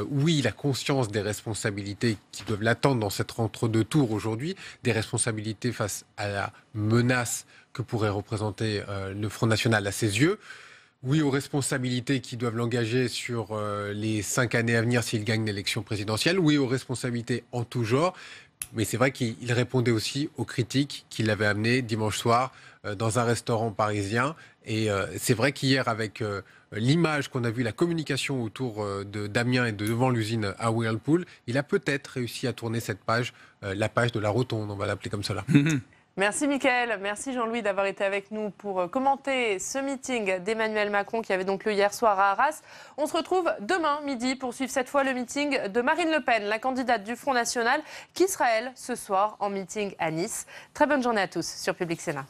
Oui, il a conscience des responsabilités qui doivent l'attendre dans cette entre-deux tours aujourd'hui, des responsabilités face à la menace que pourrait représenter le Front National à ses yeux. Oui, aux responsabilités qui doivent l'engager sur les 5 années à venir s'il gagne l'élection présidentielle. Oui, aux responsabilités en tout genre. Mais c'est vrai qu'il répondait aussi aux critiques qu'il avait amenées dimanche soir dans un restaurant parisien. Et c'est vrai qu'hier, avec l'image qu'on a vue, la communication autour d'Amiens et devant l'usine à Whirlpool, il a peut-être réussi à tourner cette page, la page de la rotonde, on va l'appeler comme cela. Merci Mickaël, merci Jean-Louis d'avoir été avec nous pour commenter ce meeting d'Emmanuel Macron qui avait donc lieu hier soir à Arras. On se retrouve demain midi pour suivre cette fois le meeting de Marine Le Pen, la candidate du Front National, qui sera elle ce soir en meeting à Nice. Très bonne journée à tous sur Public Sénat.